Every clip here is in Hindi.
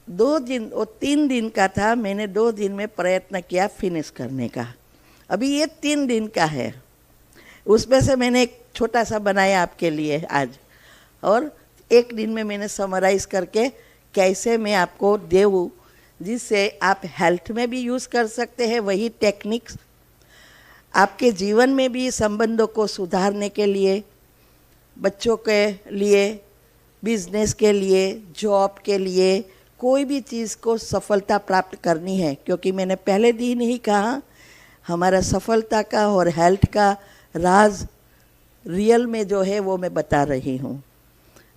वो 3 दिन का था, मैंने 2 दिन में प्रयत्न किया फिनिश करने का। अभी ये 3 दिन का है, उसमें से मैंने एक छोटा सा बनाया आपके लिए आज, और 1 दिन में मैंने समराइज करके कैसे मैं आपको देऊँ जिससे आप हेल्थ में भी यूज़ कर सकते हैं वही टेक्निक्स, आपके जीवन में भी संबंधों को सुधारने के लिए, बच्चों के लिए, बिजनेस के लिए, जॉब के लिए, कोई भी चीज़ को सफलता प्राप्त करनी है। क्योंकि मैंने पहले दिन ही कहा हमारा सफलता का और हेल्थ का राज रियल में जो है वो मैं बता रही हूँ।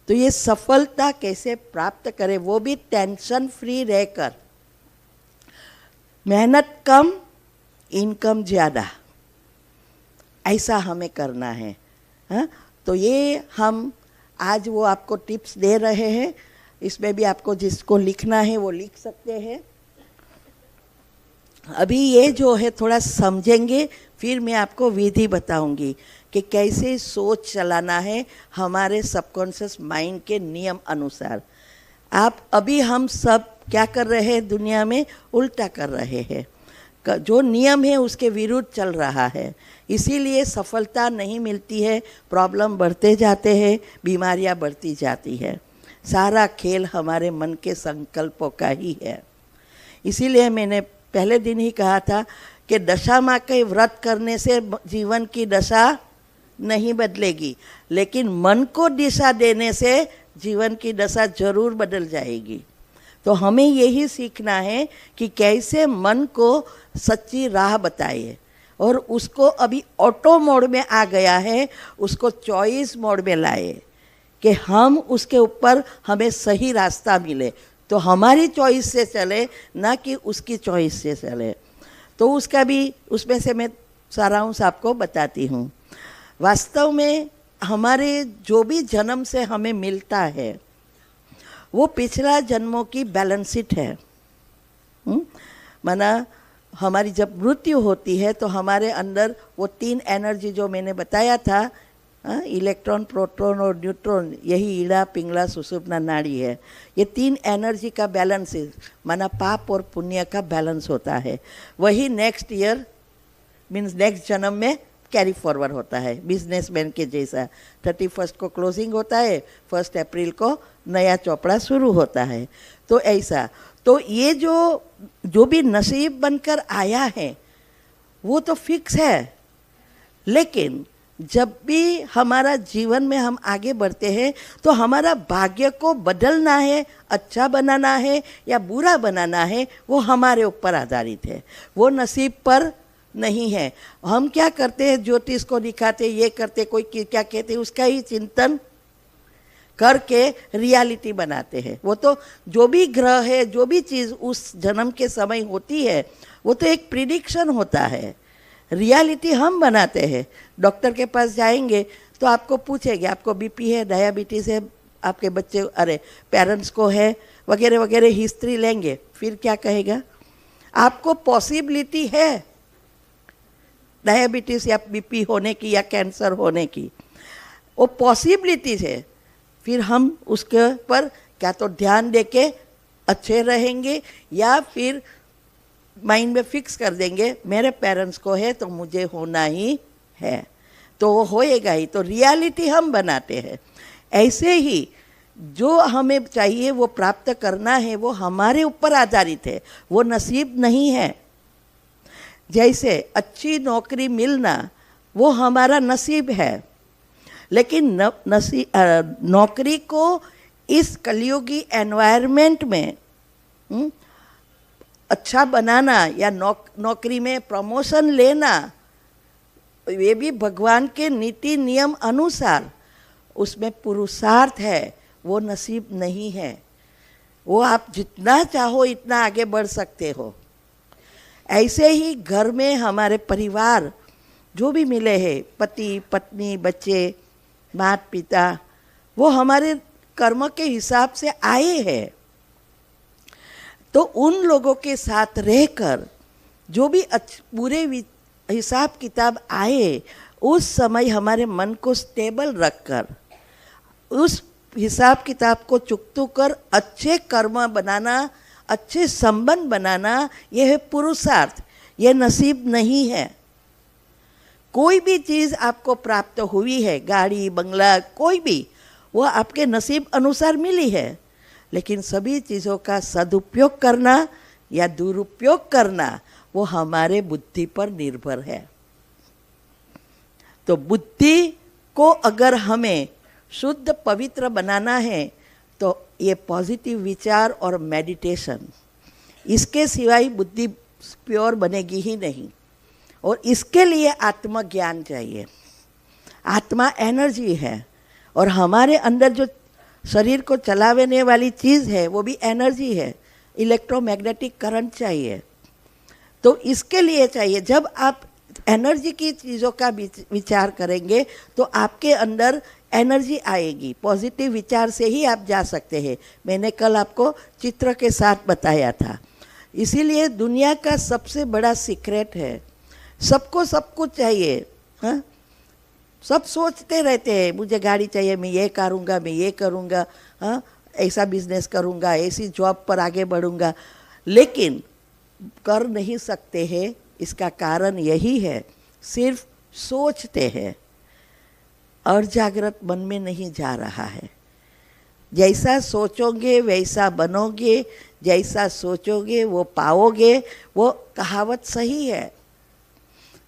तो ये सफलता कैसे प्राप्त करें, वो भी टेंशन फ्री रहकर, मेहनत कम इनकम ज़्यादा, ऐसा हमें करना है। हाँ, तो ये हम आज वो आपको टिप्स दे रहे हैं। इसमें भी आपको जिसको लिखना है वो लिख सकते हैं। अभी ये जो है थोड़ा समझेंगे, फिर मैं आपको विधि बताऊंगी कि कैसे सोच चलाना है हमारे सबकॉन्शियस माइंड के नियम अनुसार। अभी हम सब क्या कर रहे हैं दुनिया में, उल्टा कर रहे हैं, जो नियम है उसके विरुद्ध चल रहा है, इसीलिए सफलता नहीं मिलती है, प्रॉब्लम बढ़ते जाते हैं, बीमारियां बढ़ती जाती है। सारा खेल हमारे मन के संकल्पों का ही है। इसीलिए मैंने पहले दिन ही कहा था कि दशा माँ के व्रत करने से जीवन की दशा नहीं बदलेगी, लेकिन मन को दिशा देने से जीवन की दशा जरूर बदल जाएगी। तो हमें यही सीखना है कि कैसे मन को सच्ची राह बताए, और उसको अभी ऑटो मोड में आ गया है, उसको चॉइस मोड में लाए कि हम उसके ऊपर हमें सही रास्ता मिले, तो हमारी चॉइस से चले, ना कि उसकी चॉइस से चले। तो उसका भी, उसमें से मैं सारांश आपको बताती हूँ। वास्तव में हमारे जो भी जन्म से हमें मिलता है वो पिछला जन्मों की बैलेंस शीट है। माना हमारी जब मृत्यु होती है तो हमारे अंदर वो 3 एनर्जी जो मैंने बताया था, इलेक्ट्रॉन, प्रोटॉन और न्यूट्रॉन, यही ईड़ा पिंगला सुषुम्ना नाड़ी है। ये 3 एनर्जी का बैलेंस है, माना पाप और पुण्य का बैलेंस होता है। वही नेक्स्ट ईयर मीन्स नेक्स्ट जन्म में कैरी फॉरवर्ड होता है, बिजनेसमैन के जैसा। 31 को क्लोजिंग होता है, 1 अप्रैल को नया चौपड़ा शुरू होता है। तो ऐसा, तो ये जो भी नसीब बनकर आया है वो तो फिक्स है, लेकिन जब भी हमारा जीवन में हम आगे बढ़ते हैं तो हमारा भाग्य को बदलना है, अच्छा बनाना है या बुरा बनाना है, वो हमारे ऊपर आधारित है, वो नसीब पर नहीं है। हम क्या करते हैं, ज्योतिष को दिखाते, ये करते, कोई क्या कहते, उसका ही चिंतन करके रियलिटी बनाते हैं। वो तो जो भी ग्रह है, जो भी चीज़ उस जन्म के समय होती है, वो तो एक प्रिडिक्शन होता है, रियलिटी हम बनाते हैं। डॉक्टर के पास जाएंगे तो आपको पूछेंगे आपको बीपी है, डायबिटीज़ है, आपके बच्चे पेरेंट्स को है, वगैरह वगैरह हिस्ट्री लेंगे, फिर क्या कहेगा, आपको पॉसिबिलिटी है डायबिटीज़ या बीपी होने की या कैंसर होने की, वो पॉसिबिलिटीज है। फिर हम उसके पर क्या तो ध्यान देके अच्छे रहेंगे, या फिर माइंड में फिक्स कर देंगे मेरे पेरेंट्स को है तो मुझे होना ही है, तो वो होएगा ही। तो रियलिटी हम बनाते हैं। ऐसे ही जो हमें चाहिए वो प्राप्त करना है वो हमारे ऊपर आधारित है, वो नसीब नहीं है। जैसे अच्छी नौकरी मिलना वो हमारा नसीब है, लेकिन नौकरी को इस कलयुगी एनवायरनमेंट में अच्छा बनाना या नौकरी में प्रमोशन लेना, ये भी भगवान के नीति नियम अनुसार उसमें पुरुषार्थ है, वो नसीब नहीं है। वो आप जितना चाहो इतना आगे बढ़ सकते हो। ऐसे ही घर में हमारे परिवार जो भी मिले हैं, पति पत्नी बच्चे माता पिता, वो हमारे कर्म के हिसाब से आए हैं। तो उन लोगों के साथ रहकर जो भी पूरे हिसाब किताब आए, उस समय हमारे मन को स्टेबल रखकर उस हिसाब किताब को चुकतू कर अच्छे कर्म बनाना, अच्छे संबंध बनाना, यह है पुरुषार्थ, यह नसीब नहीं है। कोई भी चीज़ आपको प्राप्त हुई है, गाड़ी बंगला कोई भी, वो आपके नसीब अनुसार मिली है, लेकिन सभी चीज़ों का सदुपयोग करना या दुरुपयोग करना वो हमारे बुद्धि पर निर्भर है। तो बुद्धि को अगर हमें शुद्ध पवित्र बनाना है तो ये पॉजिटिव विचार और मेडिटेशन, इसके सिवाय बुद्धि प्योर बनेगी ही नहीं। और इसके लिए आत्मज्ञान चाहिए। आत्मा एनर्जी है और हमारे अंदर जो शरीर को चलाने वाली चीज़ है वो भी एनर्जी है, इलेक्ट्रोमैग्नेटिक करंट चाहिए। तो इसके लिए चाहिए, जब आप एनर्जी की चीज़ों का विचार करेंगे तो आपके अंदर एनर्जी आएगी। पॉजिटिव विचार से ही आप जा सकते हैं। मैंने कल आपको चित्र के साथ बताया था। इसीलिए दुनिया का सबसे बड़ा सीक्रेट है, सबको सब कुछ चाहिए। हाँ, सब सोचते रहते हैं मुझे गाड़ी चाहिए, मैं ये करूँगा, मैं ये करूँगा, हाँ ऐसा बिजनेस करूँगा, ऐसी जॉब पर आगे बढ़ूँगा, लेकिन कर नहीं सकते हैं। इसका कारण यही है, सिर्फ सोचते हैं और जागृत मन में नहीं जा रहा है। जैसा सोचोगे वैसा बनोगे, जैसा सोचोगे वो पाओगे, वो कहावत सही है।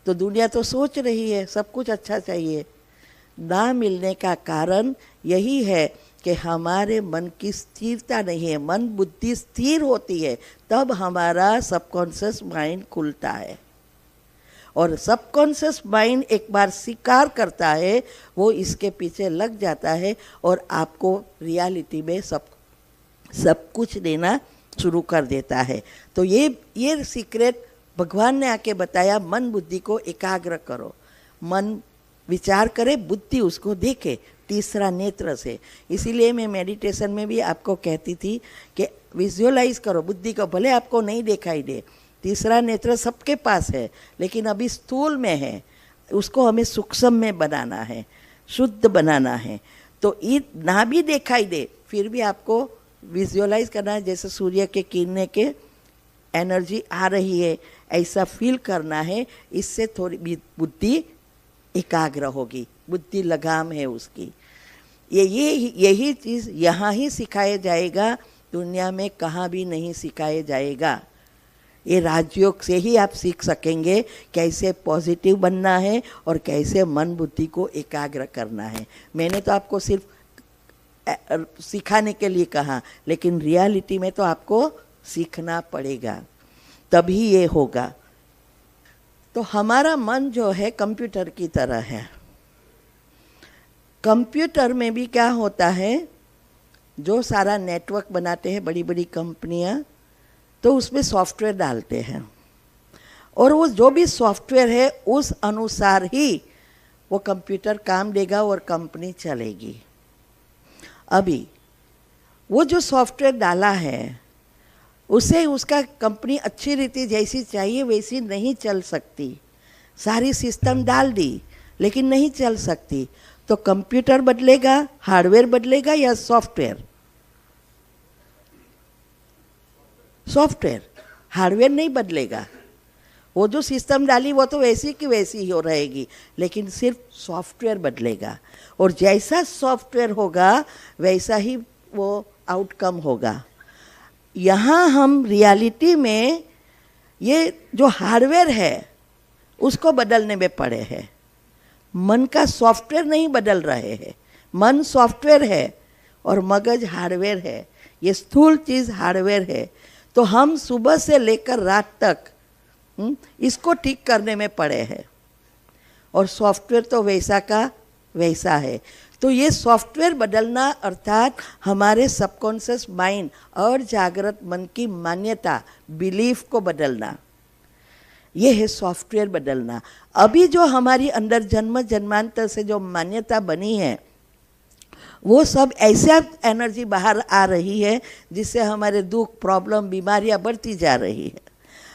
तो दुनिया तो सोच रही है सब कुछ अच्छा चाहिए, ना मिलने का कारण यही है कि हमारे मन की स्थिरता नहीं है। मन बुद्धि स्थिर होती है तब हमारा सबकॉन्शियस माइंड खुलता है, और सबकॉन्शियस माइंड एक बार स्वीकार करता है, वो इसके पीछे लग जाता है और आपको रियलिटी में सब कुछ देना शुरू कर देता है। तो ये सीक्रेट भगवान ने आके बताया, मन बुद्धि को एकाग्र करो। मन विचार करे, बुद्धि उसको देखे तीसरा नेत्र से। इसीलिए मैं मेडिटेशन में भी आपको कहती थी कि विजुअलाइज करो बुद्धि को, भले आपको नहीं दिखाई दे। तीसरा नेत्र सबके पास है लेकिन अभी स्थूल में है, उसको हमें सूक्ष्म में बनाना है, शुद्ध बनाना है। तो ये ना भी दिखाई दे फिर भी आपको विजुअलाइज करना है, जैसे सूर्य के किरणें के एनर्जी आ रही है ऐसा फील करना है। इससे थोड़ी बुद्धि एकाग्र होगी, बुद्धि लगाम है उसकी। यही चीज़ यहाँ ही सिखाया जाएगा, दुनिया में कहाँ भी नहीं सिखाया जाएगा। ये राजयोग से ही आप सीख सकेंगे कैसे पॉजिटिव बनना है और कैसे मन बुद्धि को एकाग्र करना है। मैंने तो आपको सिर्फ सिखाने के लिए कहा, लेकिन रियलिटी में तो आपको सीखना पड़ेगा, तभी ये होगा। तो हमारा मन जो है कंप्यूटर की तरह है। कंप्यूटर में भी क्या होता है, जो सारा नेटवर्क बनाते हैं बड़ी बड़ी कंपनियां, तो उसमें सॉफ्टवेयर डालते हैं और वो जो भी सॉफ्टवेयर है उस अनुसार ही वो कंप्यूटर काम देगा और कंपनी चलेगी। अभी वो जो सॉफ्टवेयर डाला है उसे उसका कंपनी अच्छी रीति जैसी चाहिए वैसी नहीं चल सकती। सारी सिस्टम डाल दी लेकिन नहीं चल सकती। तो कंप्यूटर बदलेगा, हार्डवेयर बदलेगा या सॉफ्टवेयर? सॉफ्टवेयर, हार्डवेयर नहीं बदलेगा। वो जो सिस्टम डाली वो तो वैसी की वैसी ही हो रहेगी, लेकिन सिर्फ सॉफ्टवेयर बदलेगा। और जैसा सॉफ्टवेयर होगा वैसा ही वो आउटकम होगा। यहाँ हम रियलिटी में ये जो हार्डवेयर है उसको बदलने में पड़े हैं। मन का सॉफ्टवेयर नहीं बदल रहे हैं। मन सॉफ्टवेयर है और मगज हार्डवेयर है। ये स्थूल चीज़ हार्डवेयर है। तो हम सुबह से लेकर रात तक इसको ठीक करने में पड़े हैं, और सॉफ्टवेयर तो वैसा का वैसा है। तो ये सॉफ्टवेयर बदलना अर्थात हमारे सबकॉन्शियस माइंड और जागृत मन की मान्यता, बिलीफ को बदलना, ये है सॉफ्टवेयर बदलना। अभी जो हमारी अंदर जन्म जन्मांतर से जो मान्यता बनी है वो सब ऐसा एनर्जी बाहर आ रही है जिससे हमारे दुख, प्रॉब्लम, बीमारियां बढ़ती जा रही है।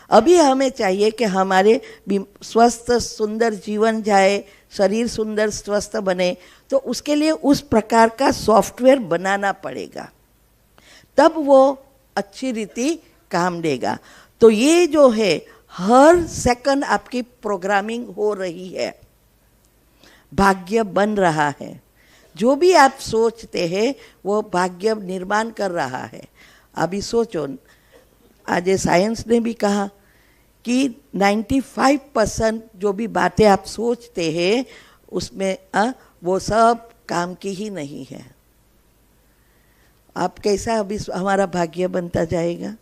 अभी हमें चाहिए कि हमारे स्वस्थ सुंदर जीवन जाए, शरीर सुंदर स्वस्थ बने, तो उसके लिए उस प्रकार का सॉफ्टवेयर बनाना पड़ेगा, तब वो अच्छी रीति काम देगा। तो ये जो है हर सेकंड आपकी प्रोग्रामिंग हो रही है, भाग्य बन रहा है। जो भी आप सोचते हैं वो भाग्य निर्माण कर रहा है। अभी सोचो, आज साइंस ने भी कहा कि 95% जो भी बातें आप सोचते हैं उसमें वो सब काम की ही नहीं है। आप कैसा अभी हमारा भाग्य बनता जाएगा?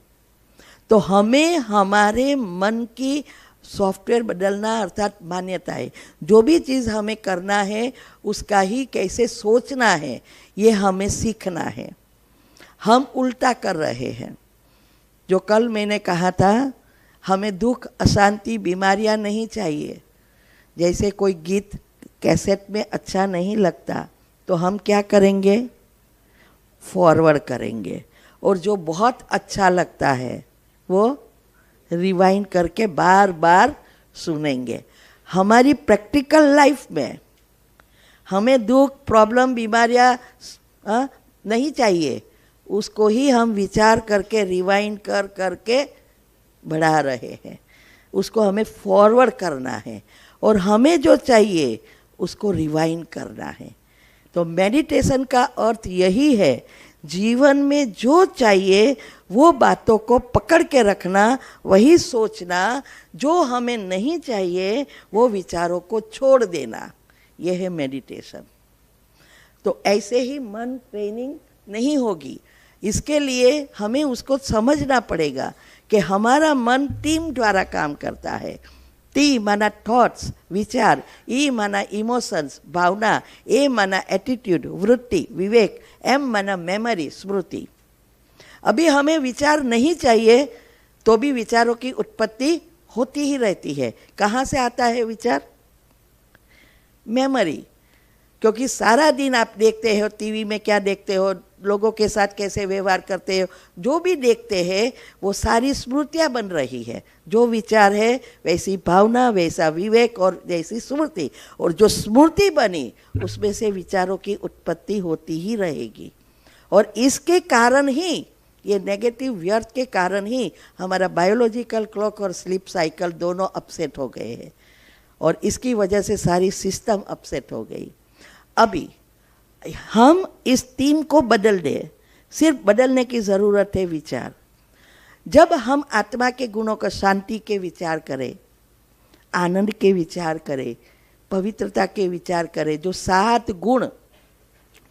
तो हमें हमारे मन की सॉफ्टवेयर बदलना, अर्थात मान्यताएं, जो भी चीज़ हमें करना है उसका ही कैसे सोचना है ये हमें सीखना है। हम उल्टा कर रहे हैं। जो कल मैंने कहा था, हमें दुख, अशांति, बीमारियां नहीं चाहिए। जैसे कोई गीत कैसेट में अच्छा नहीं लगता तो हम क्या करेंगे? फॉरवर्ड करेंगे, और जो बहुत अच्छा लगता है वो रिवाइंड करके बार बार सुनेंगे। हमारी प्रैक्टिकल लाइफ में हमें दुख, प्रॉब्लम, बीमारियां नहीं चाहिए, उसको ही हम विचार करके रिवाइंड कर करके बढ़ा रहे हैं। उसको हमें फॉरवर्ड करना है, और हमें जो चाहिए उसको रिवाइंड करना है। तो मेडिटेशन का अर्थ यही है, जीवन में जो चाहिए वो बातों को पकड़ के रखना, वही सोचना। जो हमें नहीं चाहिए वो विचारों को छोड़ देना, यह है मेडिटेशन। तो ऐसे ही मन ट्रेनिंग नहीं होगी। इसके लिए हमें उसको समझना पड़ेगा कि हमारा मन टीम द्वारा काम करता है। टी माना थॉट्स, विचार, ई माना इमोशंस, भावना, ए माना एटीट्यूड, वृत्ति, विवेक, एम माना मेमोरी, स्मृति। अभी हमें विचार नहीं चाहिए तो भी विचारों की उत्पत्ति होती ही रहती है। कहाँ से आता है विचार? मेमोरी। क्योंकि सारा दिन आप देखते हो, टीवी में क्या देखते हो, लोगों के साथ कैसे व्यवहार करते हो, जो भी देखते हैं वो सारी स्मृतियाँ बन रही है। जो विचार है वैसी भावना, वैसा विवेक और जैसी स्मृति, और जो स्मृति बनी उसमें से विचारों की उत्पत्ति होती ही रहेगी। और इसके कारण ही, ये नेगेटिव व्यर्थ के कारण ही हमारा बायोलॉजिकल क्लॉक और स्लीप साइकिल दोनों अपसेट हो गए हैं, और इसकी वजह से सारी सिस्टम अपसेट हो गई। अभी हम इस टीम को बदल दें, सिर्फ बदलने की ज़रूरत है विचार। जब हम आत्मा के गुणों का, शांति के विचार करें, आनंद के विचार करें, पवित्रता के विचार करें, जो 7 गुण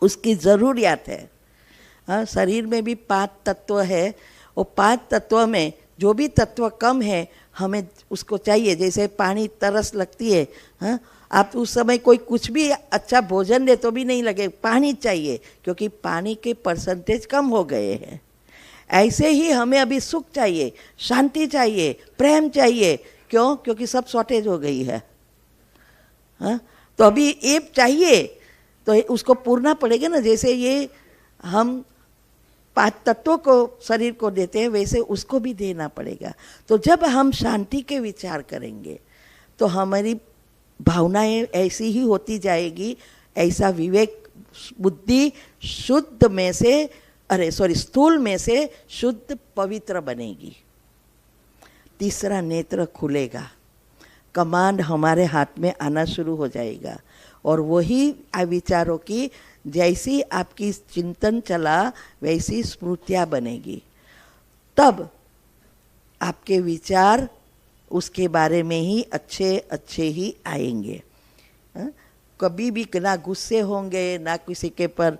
उसकी ज़रूरियात है। शरीर में भी 5 तत्व है, और 5 तत्व में जो भी तत्व कम है हमें उसको चाहिए। जैसे पानी तरस लगती है, आप उस समय कोई कुछ भी अच्छा भोजन दे तो भी नहीं लगे, पानी चाहिए, क्योंकि पानी के परसेंटेज कम हो गए हैं। ऐसे ही हमें अभी सुख चाहिए, शांति चाहिए, प्रेम चाहिए। क्यों? क्योंकि सब शॉर्टेज हो गई है। तो अभी ये चाहिए तो उसको पूरना पड़ेगा ना। जैसे ये हम 5 तत्वों को शरीर को देते हैं, वैसे उसको भी देना पड़ेगा। तो जब हम शांति के विचार करेंगे तो हमारी भावनाएं ऐसी ही होती जाएगी, ऐसा विवेक, बुद्धि शुद्ध में से, स्थूल में से शुद्ध पवित्र बनेगी। तीसरा नेत्र खुलेगा, कमांड हमारे हाथ में आना शुरू हो जाएगा, और वही विचारों की जैसी आपकी चिंतन चला वैसी स्मृतियाँ बनेगी। तब आपके विचार उसके बारे में ही अच्छे अच्छे ही आएंगे। कभी भी ना गुस्से होंगे, ना किसी के पर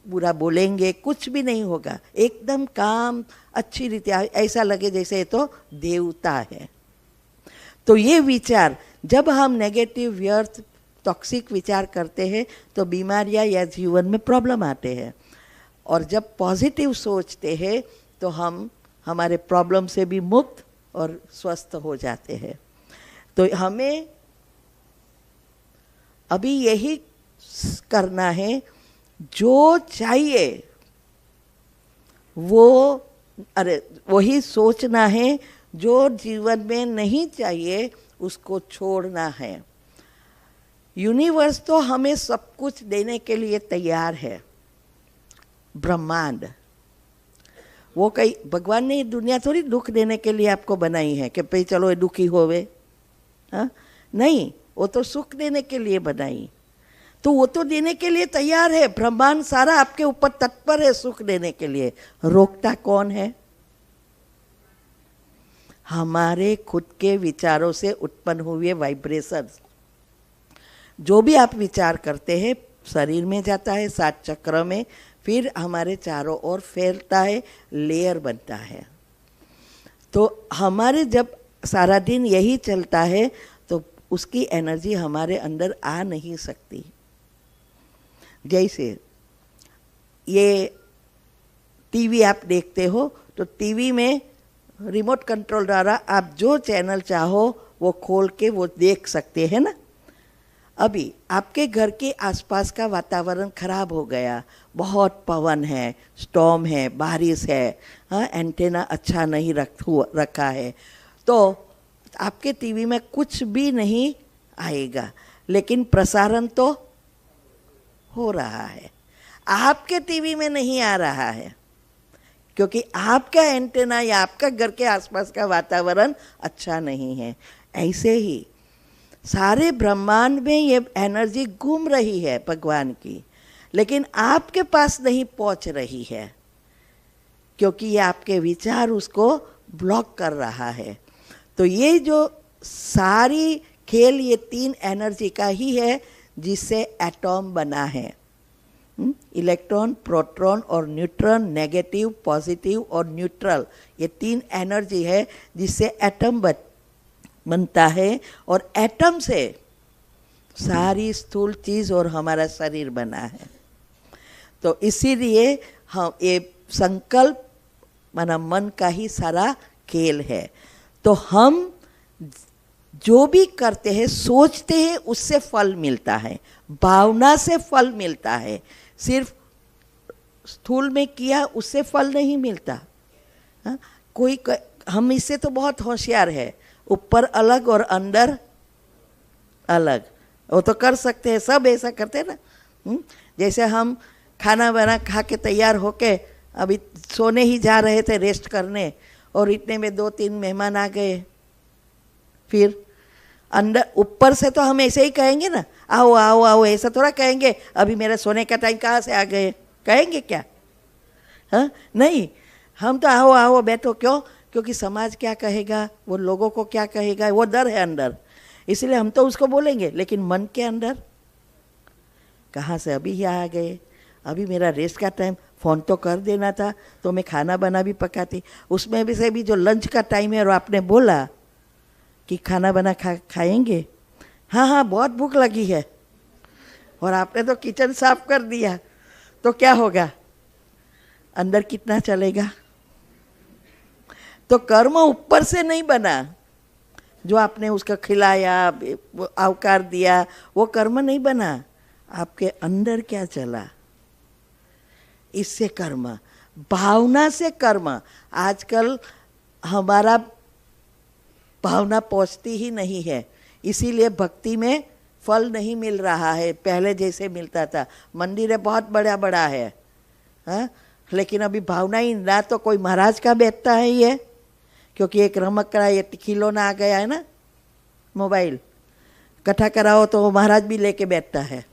बुरा बोलेंगे, कुछ भी नहीं होगा। एकदम काम, अच्छी रीति, ऐसा लगे जैसे तो देवता है। तो ये विचार, जब हम नेगेटिव, व्यर्थ, टॉक्सिक विचार करते हैं तो बीमारियां या जीवन में प्रॉब्लम आते हैं, और जब पॉजिटिव सोचते हैं तो हम हमारे प्रॉब्लम से भी मुक्त और स्वस्थ हो जाते हैं। तो हमें अभी यही करना है, जो चाहिए वो वही सोचना है, जो जीवन में नहीं चाहिए उसको छोड़ना है। यूनिवर्स तो हमें सब कुछ देने के लिए तैयार है। ब्रह्मांड, वो कई भगवान ने ये दुनिया थोड़ी दुख देने के लिए आपको बनाई है कि भाई चलो ये दुखी होवे, हाँ नहीं, वो तो सुख देने के लिए बनाई। तो वो तो देने के लिए तैयार है। ब्रह्मांड सारा आपके ऊपर तत्पर है सुख देने के लिए। रोकता कौन है? हमारे खुद के विचारों से उत्पन्न हुए वाइब्रेशंस। जो भी आप विचार करते हैं शरीर में जाता है, 7 चक्र में, फिर हमारे चारों ओर फैलता है, लेयर बनता है। तो हमारे जब सारा दिन यही चलता है तो उसकी एनर्जी हमारे अंदर आ नहीं सकती। जैसे ये टीवी आप देखते हो तो टीवी में रिमोट कंट्रोल द्वारा आप जो चैनल चाहो वो खोल के वो देख सकते हैं ना। अभी आपके घर के आसपास का वातावरण खराब हो गया, बहुत पवन है, स्टॉर्म है, बारिश है, हाँ, एंटेना अच्छा नहीं रखा है, तो आपके टीवी में कुछ भी नहीं आएगा, लेकिन प्रसारण तो हो रहा है। आपके टीवी में नहीं आ रहा है क्योंकि आपका एंटेना या आपका घर के आसपास का वातावरण अच्छा नहीं है। ऐसे ही सारे ब्रह्मांड में ये एनर्जी घूम रही है भगवान की, लेकिन आपके पास नहीं पहुंच रही है क्योंकि ये आपके विचार उसको ब्लॉक कर रहा है। तो ये जो सारी खेल ये 3 एनर्जी का ही है जिससे एटॉम बना है। इलेक्ट्रॉन, प्रोटॉन और न्यूट्रॉन, नेगेटिव, पॉजिटिव और न्यूट्रल, ये 3 एनर्जी है जिससे एटम बनता है, और एटम से सारी स्थूल चीज़ और हमारा शरीर बना है। तो इसीलिए हम ये संकल्प माना मन का ही सारा खेल है। तो हम जो भी करते हैं, सोचते हैं, उससे फल मिलता है, भावना से फल मिलता है। सिर्फ स्थूल में किया उससे फल नहीं मिलता। हाँ? हम इससे तो बहुत होशियार है, ऊपर अलग और अंदर अलग, वो तो कर सकते हैं, सब ऐसा करते हैं ना। जैसे हम खाना बना खा के तैयार होके अभी सोने ही जा रहे थे रेस्ट करने, और इतने में 2-3 मेहमान आ गए। फिर अंदर ऊपर से तो हम ऐसे ही कहेंगे ना, आओ आओ आओ, ऐसा थोड़ा कहेंगे अभी मेरा सोने का टाइम कहाँ से आ गए, कहेंगे क्या? हाँ नहीं, हम तो आओ आओ बैठो। क्यों? क्योंकि समाज क्या कहेगा, वो लोगों को क्या कहेगा, वो डर है अंदर, इसलिए हम तो उसको बोलेंगे। लेकिन मन के अंदर कहाँ से अभी यहाँ आ गए, अभी मेरा रेस्ट का टाइम, फ़ोन तो कर देना था तो मैं खाना बना भी पकाती। उसमें भी से भी जो लंच का टाइम है और आपने बोला कि खाना बना खाएंगे, हाँ हाँ बहुत भूख लगी है, और आपने तो किचन साफ कर दिया, तो क्या होगा? अंदर कितना चलेगा? तो कर्म ऊपर से नहीं बना, जो आपने उसका खिलाया, आवकार दिया, वो कर्म नहीं बना। आपके अंदर क्या चला, इससे कर्म, भावना से कर्म। आजकल हमारा भावना पहुंचती ही नहीं है, इसीलिए भक्ति में फल नहीं मिल रहा है पहले जैसे मिलता था। मंदिर है बहुत बड़ा बड़ा है, हाँ, लेकिन अभी भावना ही ना, तो कोई महाराज का बैठता है ये, क्योंकि एक रमकड़ा ये खिलौना आ गया है ना, मोबाइल, कथा कराओ तो वो महाराज भी लेके बैठता है।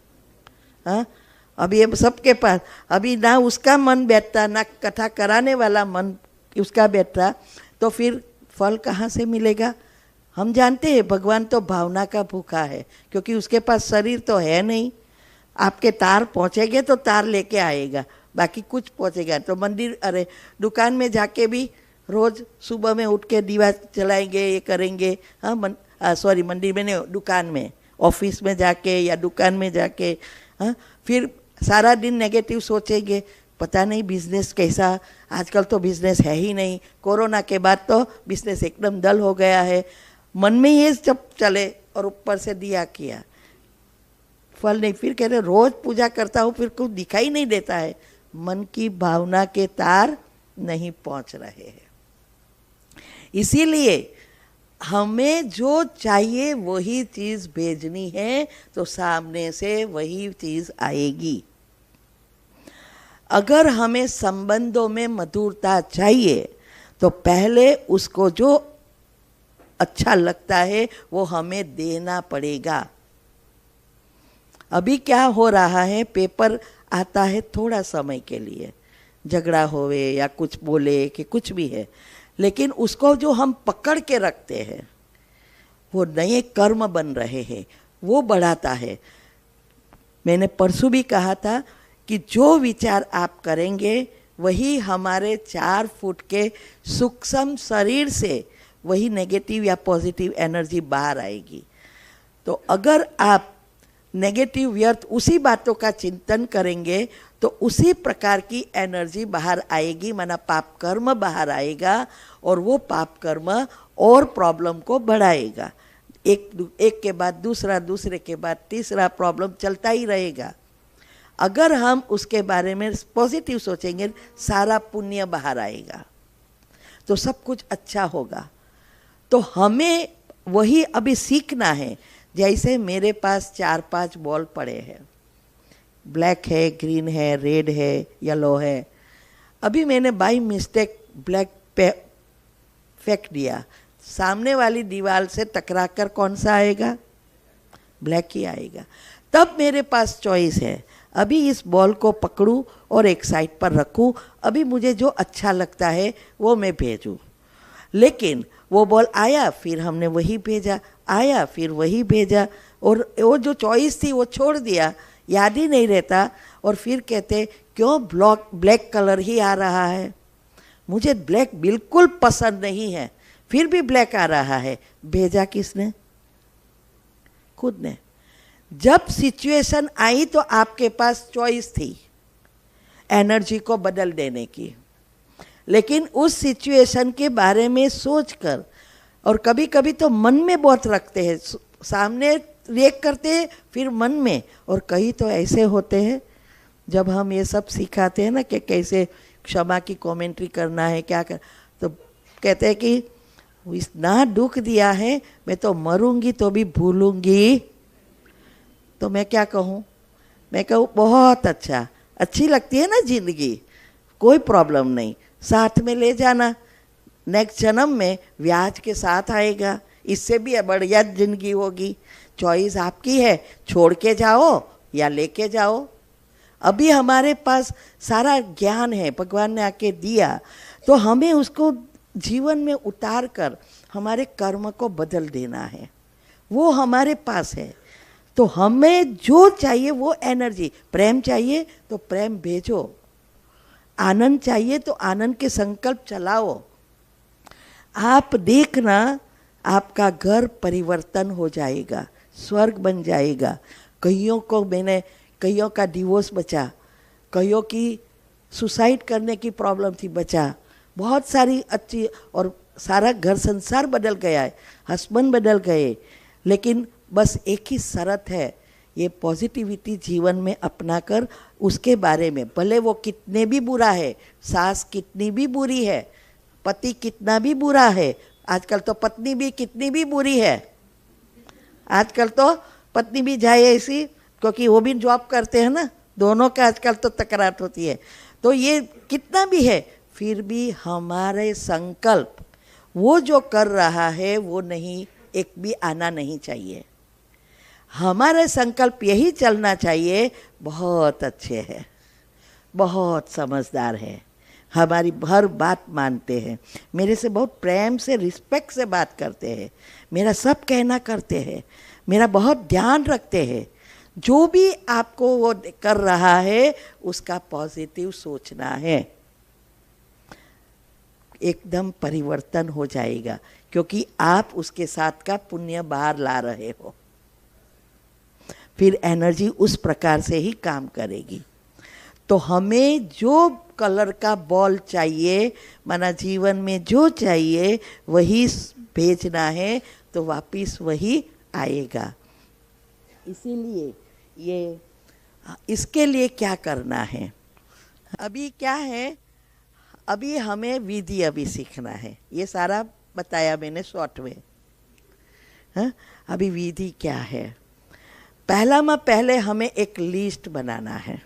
हाँ, अभी ये सबके पास, अभी ना उसका मन बैठता, ना कथा कराने वाला मन उसका बैठता, तो फिर फल कहाँ से मिलेगा? हम जानते हैं भगवान तो भावना का भूखा है, क्योंकि उसके पास शरीर तो है नहीं। आपके तार पहुँचेंगे तो तार लेके आएगा, बाकी कुछ पहुँचेगा तो मंदिर, अरे दुकान में जाके भी रोज़ सुबह में उठ के दीवा जलाएंगे, ये करेंगे। हाँ सॉरी, मंदिर में नहीं, दुकान में, ऑफिस में जाके या दुकान में जाके, हाँ, फिर सारा दिन नेगेटिव सोचेंगे, पता नहीं बिजनेस कैसा, आजकल तो बिजनेस है ही नहीं, कोरोना के बाद तो बिजनेस एकदम डल हो गया है। मन में ये जब चले और ऊपर से दिया किया, फल नहीं। फिर कह रहे रोज पूजा करता हूँ, फिर कुछ दिखाई नहीं देता है, मन की भावना के तार नहीं पहुँच रहे हैं। इसीलिए हमें जो चाहिए वही चीज़ भेजनी है, तो सामने से वही चीज़ आएगी। अगर हमें संबंधों में मधुरता चाहिए तो पहले उसको जो अच्छा लगता है वो हमें देना पड़ेगा। अभी क्या हो रहा है, पेपर आता है थोड़ा समय के लिए, झगड़ा होवे या कुछ बोले कि कुछ भी है, लेकिन उसको जो हम पकड़ के रखते हैं वो नए कर्म बन रहे हैं, वो बढ़ाता है। मैंने परसों भी कहा था कि जो विचार आप करेंगे वही हमारे 4 फुट के सूक्ष्म शरीर से वही नेगेटिव या पॉजिटिव एनर्जी बाहर आएगी। तो अगर आप नेगेटिव व्यर्थ उसी बातों का चिंतन करेंगे तो उसी प्रकार की एनर्जी बाहर आएगी, माना पाप कर्म बाहर आएगा, और वो पाप कर्म और प्रॉब्लम को बढ़ाएगा। एक के बाद दूसरा, दूसरे के बाद तीसरा प्रॉब्लम चलता ही रहेगा। अगर हम उसके बारे में पॉजिटिव सोचेंगे, सारा पुण्य बाहर आएगा, तो सब कुछ अच्छा होगा। तो हमें वही अभी सीखना है। जैसे मेरे पास 4-5 बॉल पड़े हैं, ब्लैक है, ग्रीन है, रेड है, येलो है। अभी मैंने बाई मिस्टेक ब्लैक पे फेंक दिया, सामने वाली दीवार से टकरा कर कौन सा आएगा? ब्लैक ही आएगा। तब मेरे पास चॉइस है, अभी इस बॉल को पकड़ूं और एक साइड पर रखूं, अभी मुझे जो अच्छा लगता है वो मैं भेजूं। लेकिन वो बॉल आया, फिर हमने वही भेजा, आया फिर वही भेजा, और वो जो चॉइस थी वो छोड़ दिया, याद ही नहीं रहता। और फिर कहते क्यों ब्लैक कलर ही आ रहा है, मुझे ब्लैक बिल्कुल पसंद नहीं है, फिर भी ब्लैक आ रहा है। भेजा किसने? खुद ने। जब सिचुएशन आई तो आपके पास चॉइस थी एनर्जी को बदल देने की, लेकिन उस सिचुएशन के बारे में सोचकर, और कभी कभी तो मन में बहुत रखते हैं, सामने रिएक्ट करते हैं फिर मन में। और कई तो ऐसे होते हैं जब हम ये सब सिखाते हैं ना कि कैसे क्षमा की कमेंट्री करना है, क्या कर, तो कहते हैं कि इतना दुख दिया है, मैं तो मरूंगी तो भी भूलूंगी। तो मैं क्या कहूँ? मैं कहूँ बहुत अच्छा, अच्छी लगती है ना जिंदगी, कोई प्रॉब्लम नहीं, साथ में ले जाना, नेक्स्ट जन्म में ब्याज के साथ आएगा, इससे भी बढ़िया जिंदगी होगी। चॉइस आपकी है, छोड़ के जाओ या लेके जाओ। अभी हमारे पास सारा ज्ञान है, भगवान ने आके दिया, तो हमें उसको जीवन में उतार कर हमारे कर्म को बदल देना है, वो हमारे पास है। तो हमें जो चाहिए वो एनर्जी, प्रेम चाहिए तो प्रेम भेजो, आनंद चाहिए तो आनंद के संकल्प चलाओ। आप देखना आपका घर परिवर्तन हो जाएगा, स्वर्ग बन जाएगा। कईयों का डिवोर्स बचा, कईयों की सुसाइड करने की प्रॉब्लम थी, बचा। बहुत सारी अच्छी, और सारा घर संसार बदल गया है, हस्बैंड बदल गए। लेकिन बस एक ही शर्त है, ये पॉजिटिविटी जीवन में अपनाकर उसके बारे में, भले वो कितने भी बुरा है, सास कितनी भी बुरी है, पति कितना भी बुरा है, आजकल तो पत्नी भी कितनी भी बुरी है, आजकल तो पत्नी भी जाए ऐसी, क्योंकि वो भी जॉब करते हैं ना, दोनों का आजकल तो तकरार होती है। तो ये कितना भी है, फिर भी हमारे संकल्प वो जो कर रहा है वो नहीं, एक भी आना नहीं चाहिए। हमारे संकल्प यही चलना चाहिए, बहुत अच्छे हैं, बहुत समझदार है, हमारी हर बात मानते हैं, मेरे से बहुत प्रेम से, रिस्पेक्ट से बात करते हैं, मेरा सब कहना करते हैं, मेरा बहुत ध्यान रखते हैं। जो भी आपको वो कर रहा है उसका पॉजिटिव सोचना है, एकदम परिवर्तन हो जाएगा, क्योंकि आप उसके साथ का पुण्य बाहर ला रहे हो। फिर एनर्जी उस प्रकार से ही काम करेगी। तो हमें जो कलर का बॉल चाहिए, माना जीवन में जो चाहिए वही भेजना है, तो वापिस वही आएगा। इसीलिए ये, इसके लिए क्या करना है? अभी क्या है, अभी हमें विधि अभी सीखना है। ये सारा बताया मैंने शॉर्ट में। हाँ, अभी विधि क्या है? पहले हमें एक लिस्ट बनाना है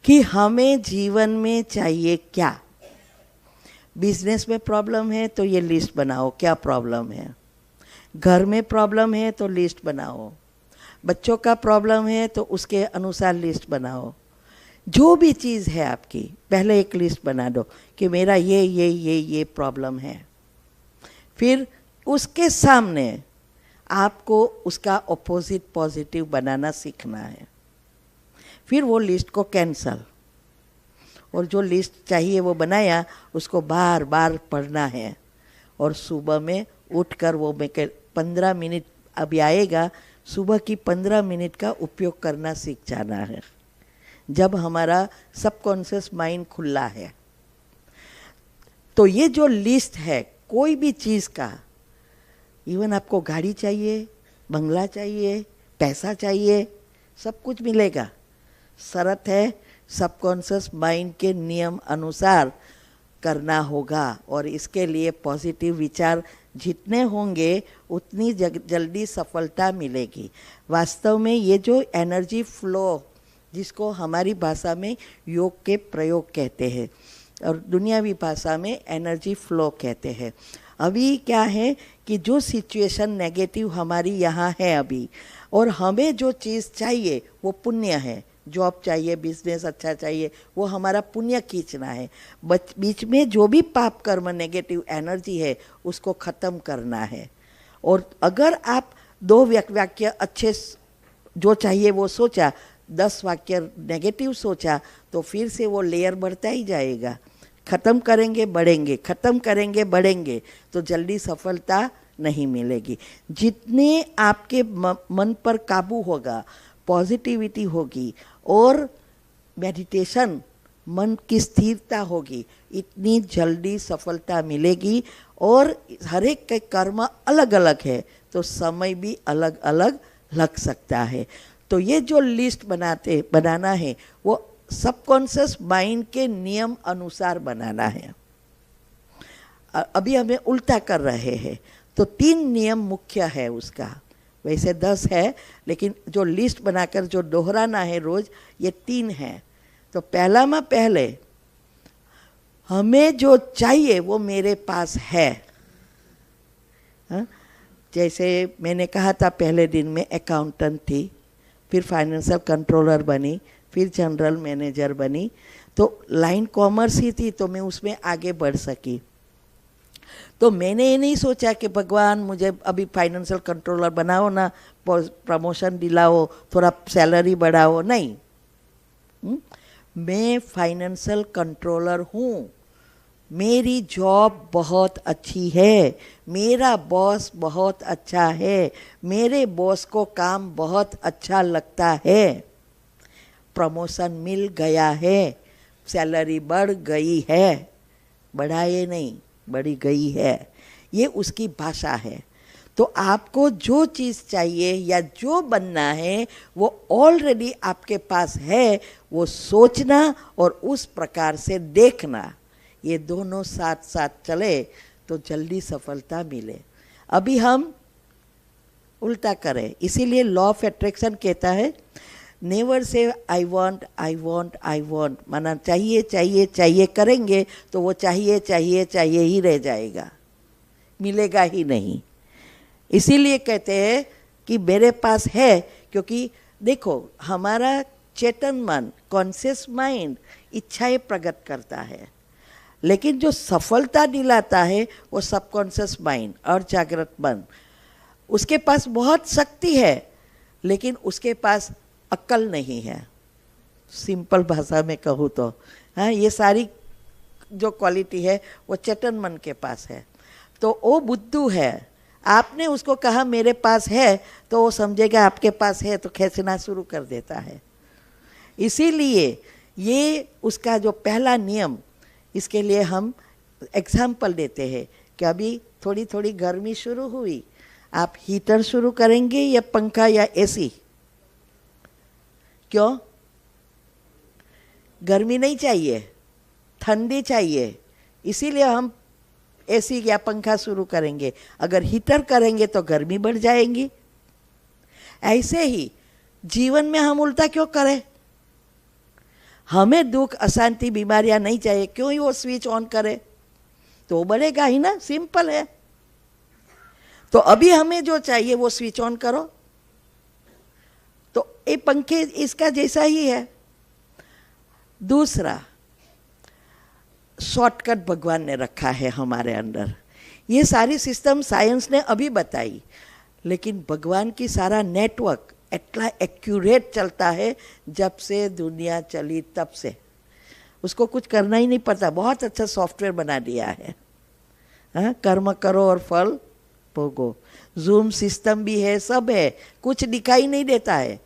कि हमें जीवन में चाहिए क्या। बिजनेस में प्रॉब्लम है तो ये लिस्ट बनाओ क्या प्रॉब्लम है। घर में प्रॉब्लम है तो लिस्ट बनाओ। बच्चों का प्रॉब्लम है तो उसके अनुसार लिस्ट बनाओ। जो भी चीज़ है आपकी, पहले एक लिस्ट बना दो कि मेरा ये प्रॉब्लम है। फिर उसके सामने आपको उसका ऑपोजिट पॉजिटिव बनाना सीखना है। फिर वो लिस्ट को कैंसल, और जो लिस्ट चाहिए वो बनाया, उसको बार बार पढ़ना है। और सुबह में उठकर वो मैं 15 मिनट अभी आएगा, सुबह की 15 मिनट का उपयोग करना सीख जाना है, जब हमारा सबकॉन्शियस माइंड खुला है। तो ये जो लिस्ट है कोई भी चीज़ का, इवन आपको गाड़ी चाहिए, बंगला चाहिए, पैसा चाहिए, सब कुछ मिलेगा। शर्त है सबकॉन्शियस माइंड के नियम अनुसार करना होगा, और इसके लिए पॉजिटिव विचार जितने होंगे उतनी जल्दी सफलता मिलेगी। वास्तव में ये जो एनर्जी फ्लो, जिसको हमारी भाषा में योग के प्रयोग कहते हैं और दुनियावी भाषा में एनर्जी फ्लो कहते हैं। अभी क्या है कि जो सिचुएशन नेगेटिव हमारी यहाँ है अभी, और हमें जो चीज़ चाहिए वो पुण्य है। जॉब चाहिए, बिजनेस अच्छा चाहिए, वो हमारा पुण्य खींचना है। बीच में जो भी पाप कर्म नेगेटिव एनर्जी है उसको ख़त्म करना है। और अगर आप 2 वाक्य अच्छे जो चाहिए वो सोचा, 10 वाक्य नेगेटिव सोचा, तो फिर से वो लेयर बढ़ता ही जाएगा। ख़त्म करेंगे बढ़ेंगे, ख़त्म करेंगे बढ़ेंगे, तो जल्दी सफलता नहीं मिलेगी। जितने आपके मन पर काबू होगा, पॉजिटिविटी होगी और मेडिटेशन, मन की स्थिरता होगी, इतनी जल्दी सफलता मिलेगी। और हर एक के कर्म अलग अलग है, तो समय भी अलग अलग लग सकता है। तो ये जो लिस्ट बनाना है वो सबकॉन्शियस माइंड के नियम अनुसार बनाना है। अभी हमें उल्टा कर रहे हैं, तो 3 नियम मुख्य है उसका। वैसे 10 है, लेकिन जो लिस्ट बनाकर जो दोहराना है रोज, ये 3 है। तो पहले हमें जो चाहिए वो मेरे पास है। हा? जैसे मैंने कहा था पहले दिन में अकाउंटेंट थी, फिर फाइनेंशियल कंट्रोलर बनी, फिर जनरल मैनेजर बनी। तो लाइन कॉमर्स ही थी, तो मैं उसमें आगे बढ़ सकी। तो मैंने ये नहीं सोचा कि भगवान मुझे अभी फाइनेंशियल कंट्रोलर बनाओ ना, प्रमोशन दिलाओ, थोड़ा सैलरी बढ़ाओ, नहीं। मैं फाइनेंशियल कंट्रोलर हूँ, मेरी जॉब बहुत अच्छी है, मेरा बॉस बहुत अच्छा है, मेरे बॉस को काम बहुत अच्छा लगता है, प्रमोशन मिल गया है, सैलरी बढ़ गई है, बढ़ाए नहीं, बढ़ी गई है, ये उसकी भाषा है। तो आपको जो चीज़ चाहिए या जो बनना है वो ऑलरेडी आपके पास है, वो सोचना और उस प्रकार से देखना, ये दोनों साथ साथ चले तो जल्दी सफलता मिले। अभी हम उल्टा करें, इसीलिए लॉ ऑफ अट्रैक्शन कहता है never say I want I want I want, माना चाहिए चाहिए चाहिए करेंगे तो वो चाहिए चाहिए चाहिए ही रह जाएगा, मिलेगा ही नहीं। इसीलिए कहते हैं कि मेरे पास है, क्योंकि देखो हमारा चेतन मन, कॉन्शियस माइंड इच्छाएं प्रकट करता है, लेकिन जो सफलता दिलाता है वो सबकॉन्शियस माइंड और जागृत मन। उसके पास बहुत शक्ति है, लेकिन उसके पास अक्ल नहीं है। सिंपल भाषा में कहूँ तो हाँ, ये सारी जो क्वालिटी है वो चेतन मन के पास है। तो वो बुद्धू है, आपने उसको कहा मेरे पास है, तो वो समझेगा आपके पास है, तो खींचना शुरू कर देता है। इसीलिए ये उसका जो पहला नियम, इसके लिए हम एग्जाम्पल देते हैं कि अभी थोड़ी थोड़ी गर्मी शुरू हुई, आप हीटर शुरू करेंगे या पंखा या एसी? क्यों? गर्मी नहीं चाहिए, ठंडी चाहिए, इसीलिए हम एसी या पंखा शुरू करेंगे, अगर हीटर करेंगे तो गर्मी बढ़ जाएगी। ऐसे ही जीवन में हम उल्टा क्यों करें? हमें दुख, अशांति, बीमारियां नहीं चाहिए, क्यों ही वो स्विच ऑन करे? तो बढ़ेगा ही ना, सिंपल है। तो अभी हमें जो चाहिए वो स्विच ऑन करो। तो ये पंखे इसका जैसा ही है। दूसरा, शॉर्टकट भगवान ने रखा है हमारे अंदर। ये सारी सिस्टम साइंस ने अभी बताई, लेकिन भगवान की सारा नेटवर्क इतना एक्यूरेट चलता है जब से दुनिया चली तब से। उसको कुछ करना ही नहीं पड़ता, बहुत अच्छा सॉफ्टवेयर बना दिया है। हाँ, कर्म करो और फल भोगो। जूम सिस्टम भी है, सब है, कुछ दिखाई नहीं देता है।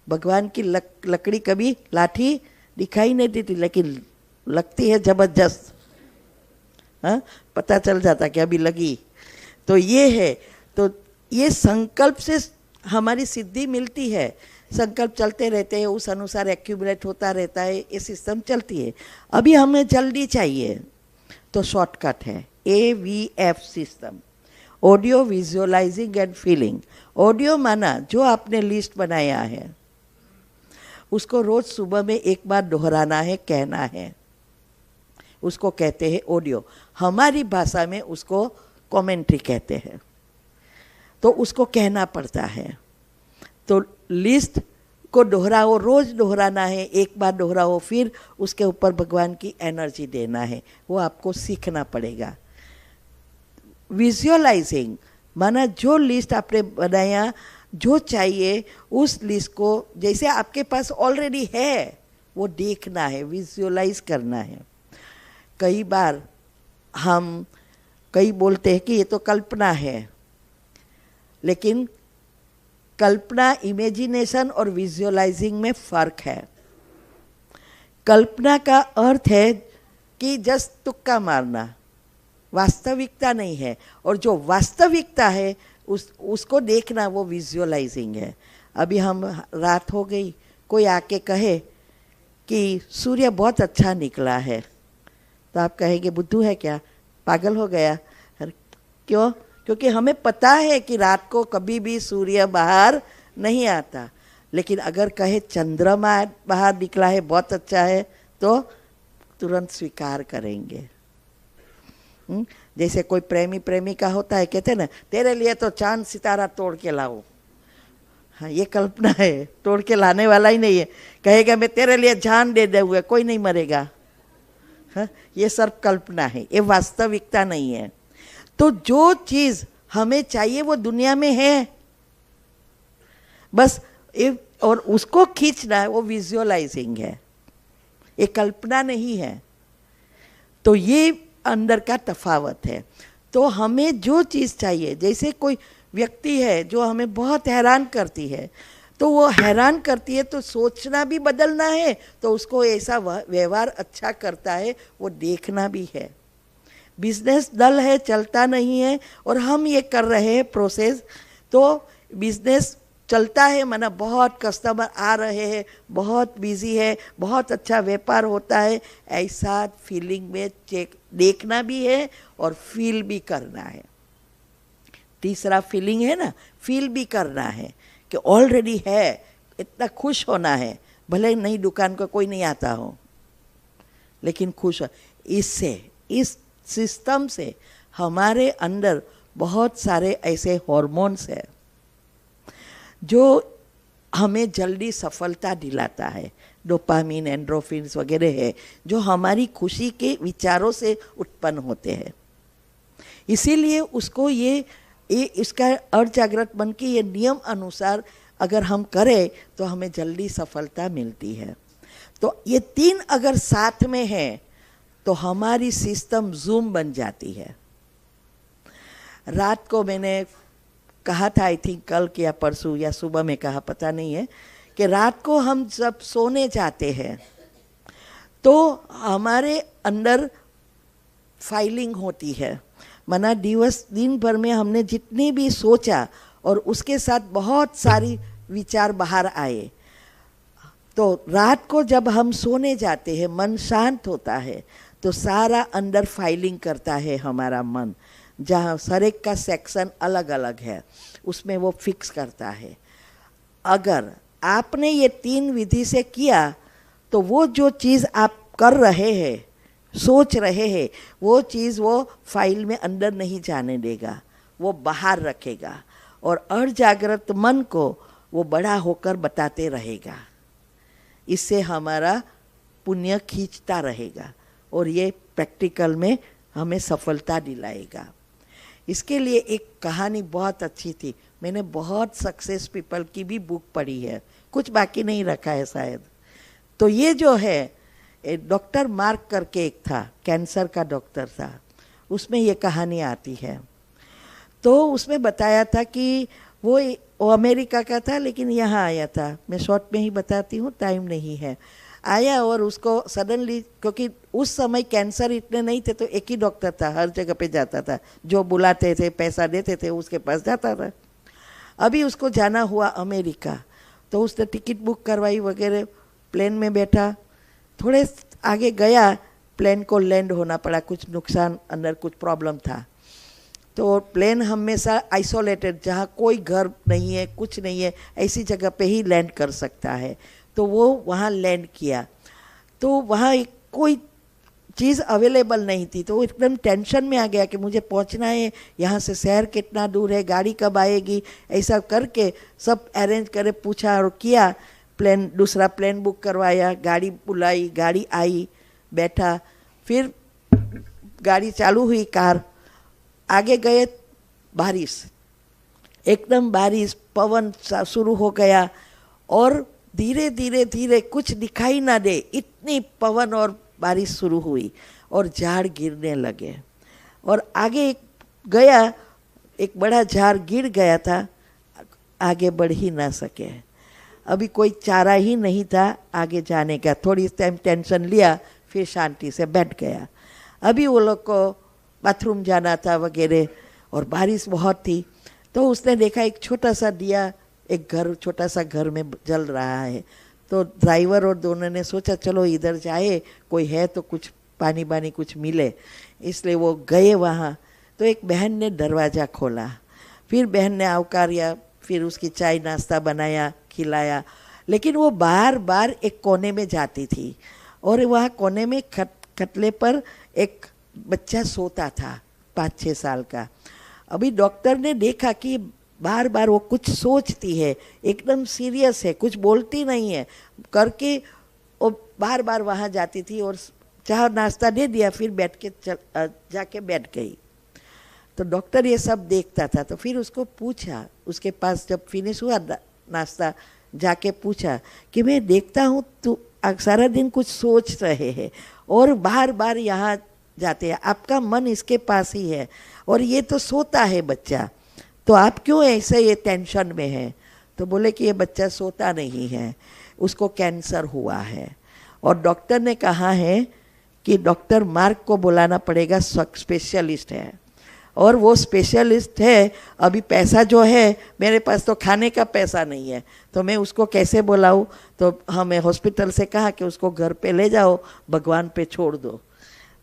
भगवान की लकड़ी कभी लाठी दिखाई नहीं देती, लेकिन लगती है जबरदस्त। हाँ, पता चल जाता कि अभी लगी। तो ये है, तो ये संकल्प से हमारी सिद्धि मिलती है। संकल्प चलते रहते हैं, उस अनुसार एक्यूमुलेट होता रहता है, ये सिस्टम चलती है। अभी हमें जल्दी चाहिए तो शॉर्टकट है AVF system, audio visualising and feeling. Audio माना जो आपने लिस्ट बनाया है उसको रोज सुबह में एक बार दोहराना है, कहना है, उसको कहते हैं ऑडियो। हमारी भाषा में उसको कमेंट्री कहते हैं। तो उसको कहना पड़ता है। तो लिस्ट को दोहराओ, रोज दोहराना है, एक बार दोहराओ, फिर उसके ऊपर भगवान की एनर्जी देना है, वो आपको सीखना पड़ेगा। विजुअलाइजिंग माना जो लिस्ट आपने बनाया, जो चाहिए उस लिस्ट को जैसे आपके पास ऑलरेडी है वो देखना है, विजुअलाइज करना है। कई बार हम कई बोलते हैं कि ये तो कल्पना है, लेकिन कल्पना, इमेजिनेशन और विजुअलाइजिंग में फ़र्क है। कल्पना का अर्थ है कि जस्ट तुक्का मारना, वास्तविकता नहीं है। और जो वास्तविकता है उसको देखना, वो विजुअलाइजिंग है। अभी हम रात हो गई, कोई आके कहे कि सूर्य बहुत अच्छा निकला है, तो आप कहेंगे बुद्धू है क्या, पागल हो गया? क्यों? क्योंकि हमें पता है कि रात को कभी भी सूर्य बाहर नहीं आता। लेकिन अगर कहे चंद्रमा बाहर निकला है, बहुत अच्छा है, तो तुरंत स्वीकार करेंगे। जैसे कोई प्रेमी प्रेमिका होता है, कहते हैं ना, तेरे लिए तो चांद सितारा तोड़ के लाओ। हाँ, ये कल्पना है, तोड़ के लाने वाला ही नहीं है। कहेगा मैं तेरे लिए जान दे दूंगा, कोई नहीं मरेगा। हाँ, ये सब कल्पना है, ये वास्तविकता नहीं है। तो जो चीज हमें चाहिए वो दुनिया में है, बस और उसको खींचना है, वो विजुअलाइजिंग है, ये कल्पना नहीं है। तो ये अंदर का तफावत है। तो हमें जो चीज़ चाहिए, जैसे कोई व्यक्ति है जो हमें बहुत हैरान करती है, तो वो हैरान करती है तो सोचना भी बदलना है, तो उसको ऐसा व्यवहार अच्छा करता है वो देखना भी है। बिजनेस डल है, चलता नहीं है, और हम ये कर रहे हैं प्रोसेस, तो बिजनेस चलता है, माना बहुत कस्टमर आ रहे हैं, बहुत बिजी है, बहुत अच्छा व्यापार होता है, ऐसा फीलिंग में चेक देखना भी है और फील भी करना है। तीसरा फीलिंग है ना, फील भी करना है कि ऑलरेडी है, इतना खुश होना है, भले नई दुकान को कोई नहीं आता हो, लेकिन खुश हो। इससे, इस सिस्टम से हमारे अंदर बहुत सारे ऐसे हार्मोन्स हैं जो हमें जल्दी सफलता दिलाता है। डोपामिन, एंड्रोफिन्स वगैरह है जो हमारी खुशी के विचारों से उत्पन्न होते हैं। इसीलिए उसको ये इसका अर्थ जागृत मन के ये नियम अनुसार अगर हम करें तो हमें जल्दी सफलता मिलती है। तो ये तीन अगर साथ में है तो हमारी सिस्टम जूम बन जाती है। रात को मैंने कहा था, आई थिंक कल या परसों या सुबह में कहा, पता नहीं है, कि रात को हम जब सोने जाते हैं तो हमारे अंदर फाइलिंग होती है, माना दिन भर में हमने जितनी भी सोचा और उसके साथ बहुत सारी विचार बाहर आए। तो रात को जब हम सोने जाते हैं, मन शांत होता है, तो सारा अंदर फाइलिंग करता है हमारा मन, जहाँ हर एक का सेक्शन अलग अलग है, उसमें वो फिक्स करता है। अगर आपने ये 3 विधि से किया तो वो जो चीज़ आप कर रहे हैं, सोच रहे हैं, वो चीज़ वो फाइल में अंदर नहीं जाने देगा, वो बाहर रखेगा और अजागृत मन को वो बड़ा होकर बताते रहेगा। इससे हमारा पुण्य खींचता रहेगा और ये प्रैक्टिकल में हमें सफलता दिलाएगा। इसके लिए एक कहानी बहुत अच्छी थी, मैंने बहुत सक्सेस पीपल की भी बुक पढ़ी है, कुछ बाकी नहीं रखा है शायद। तो ये जो है डॉक्टर मार्क करके एक था, कैंसर का डॉक्टर था, उसमें ये कहानी आती है। तो उसमें बताया था कि वो अमेरिका का था लेकिन यहाँ आया था, मैं शॉर्ट में ही बताती हूँ, टाइम नहीं है। आया और उसको सडनली, क्योंकि उस समय कैंसर इतने नहीं थे तो एक ही डॉक्टर था, हर जगह पे जाता था, जो बुलाते थे पैसा देते थे उसके पास जाता था। अभी उसको जाना हुआ अमेरिका, तो उसने टिकट बुक करवाई वगैरह, प्लेन में बैठा, थोड़े आगे गया, प्लेन को लैंड होना पड़ा, कुछ नुकसान अंदर कुछ प्रॉब्लम था। तो प्लेन हमेशा आइसोलेटेड, जहाँ कोई घर नहीं है कुछ नहीं है, ऐसी जगह पे ही लैंड कर सकता है। तो वो वहाँ लैंड किया, तो वहाँ कोई चीज़ अवेलेबल नहीं थी, तो वो एकदम टेंशन में आ गया कि मुझे पहुँचना है, यहाँ से शहर कितना दूर है, गाड़ी कब आएगी, ऐसा करके सब अरेंज करे, पूछा और किया। प्लेन, दूसरा प्लेन बुक करवाया, गाड़ी बुलाई, गाड़ी आई, बैठा, फिर गाड़ी चालू हुई, कार आगे गए, बारिश, एकदम बारिश, पवन शुरू हो गया और धीरे धीरे धीरे कुछ दिखाई ना दे, इतनी पवन और बारिश शुरू हुई और झाड़ गिरने लगे। और आगे गया, एक बड़ा झाड़ गिर गया था, आगे बढ़ ही ना सके। अभी कोई चारा ही नहीं था आगे जाने का, थोड़ी टाइम टेंशन लिया, फिर शांति से बैठ गया। अभी वो लोग को बाथरूम जाना था वगैरह और बारिश बहुत थी, तो उसने देखा एक छोटा सा दिया, एक घर, छोटा सा घर में जल रहा है। तो ड्राइवर और दोनों ने सोचा चलो इधर जाए, कोई है तो कुछ पानी वानी कुछ मिले, इसलिए वो गए वहाँ। तो एक बहन ने दरवाज़ा खोला, फिर बहन ने आवकारिया, फिर उसकी चाय नाश्ता बनाया, खिलाया, लेकिन वो बार बार एक कोने में जाती थी और वहाँ कोने में खटले पर एक बच्चा सोता था 5-6 साल का। अभी डॉक्टर ने देखा कि बार बार वो कुछ सोचती है, एकदम सीरियस है, कुछ बोलती नहीं है करके वो बार बार वहाँ जाती थी और चाह नाश्ता दे दिया, फिर बैठ के जाके बैठ गई। तो डॉक्टर ये सब देखता था, तो फिर उसको पूछा, उसके पास जब फिनिश हुआ नाश्ता, जाके पूछा कि मैं देखता हूँ तू सारा दिन कुछ सोच रहे हैं और बार बार यहाँ जाते हैं, आपका मन इसके पास ही है और ये तो सोता है बच्चा, तो आप क्यों ऐसे ये टेंशन में हैं? तो बोले कि ये बच्चा सोता नहीं है, उसको कैंसर हुआ है और डॉक्टर ने कहा है कि डॉक्टर मार्क को बुलाना पड़ेगा, स्पेशलिस्ट है और वो स्पेशलिस्ट है। अभी पैसा जो है मेरे पास तो खाने का पैसा नहीं है, तो मैं उसको कैसे बुलाऊं? तो हमें हॉस्पिटल से कहा कि उसको घर पे ले जाओ, भगवान पे छोड़ दो।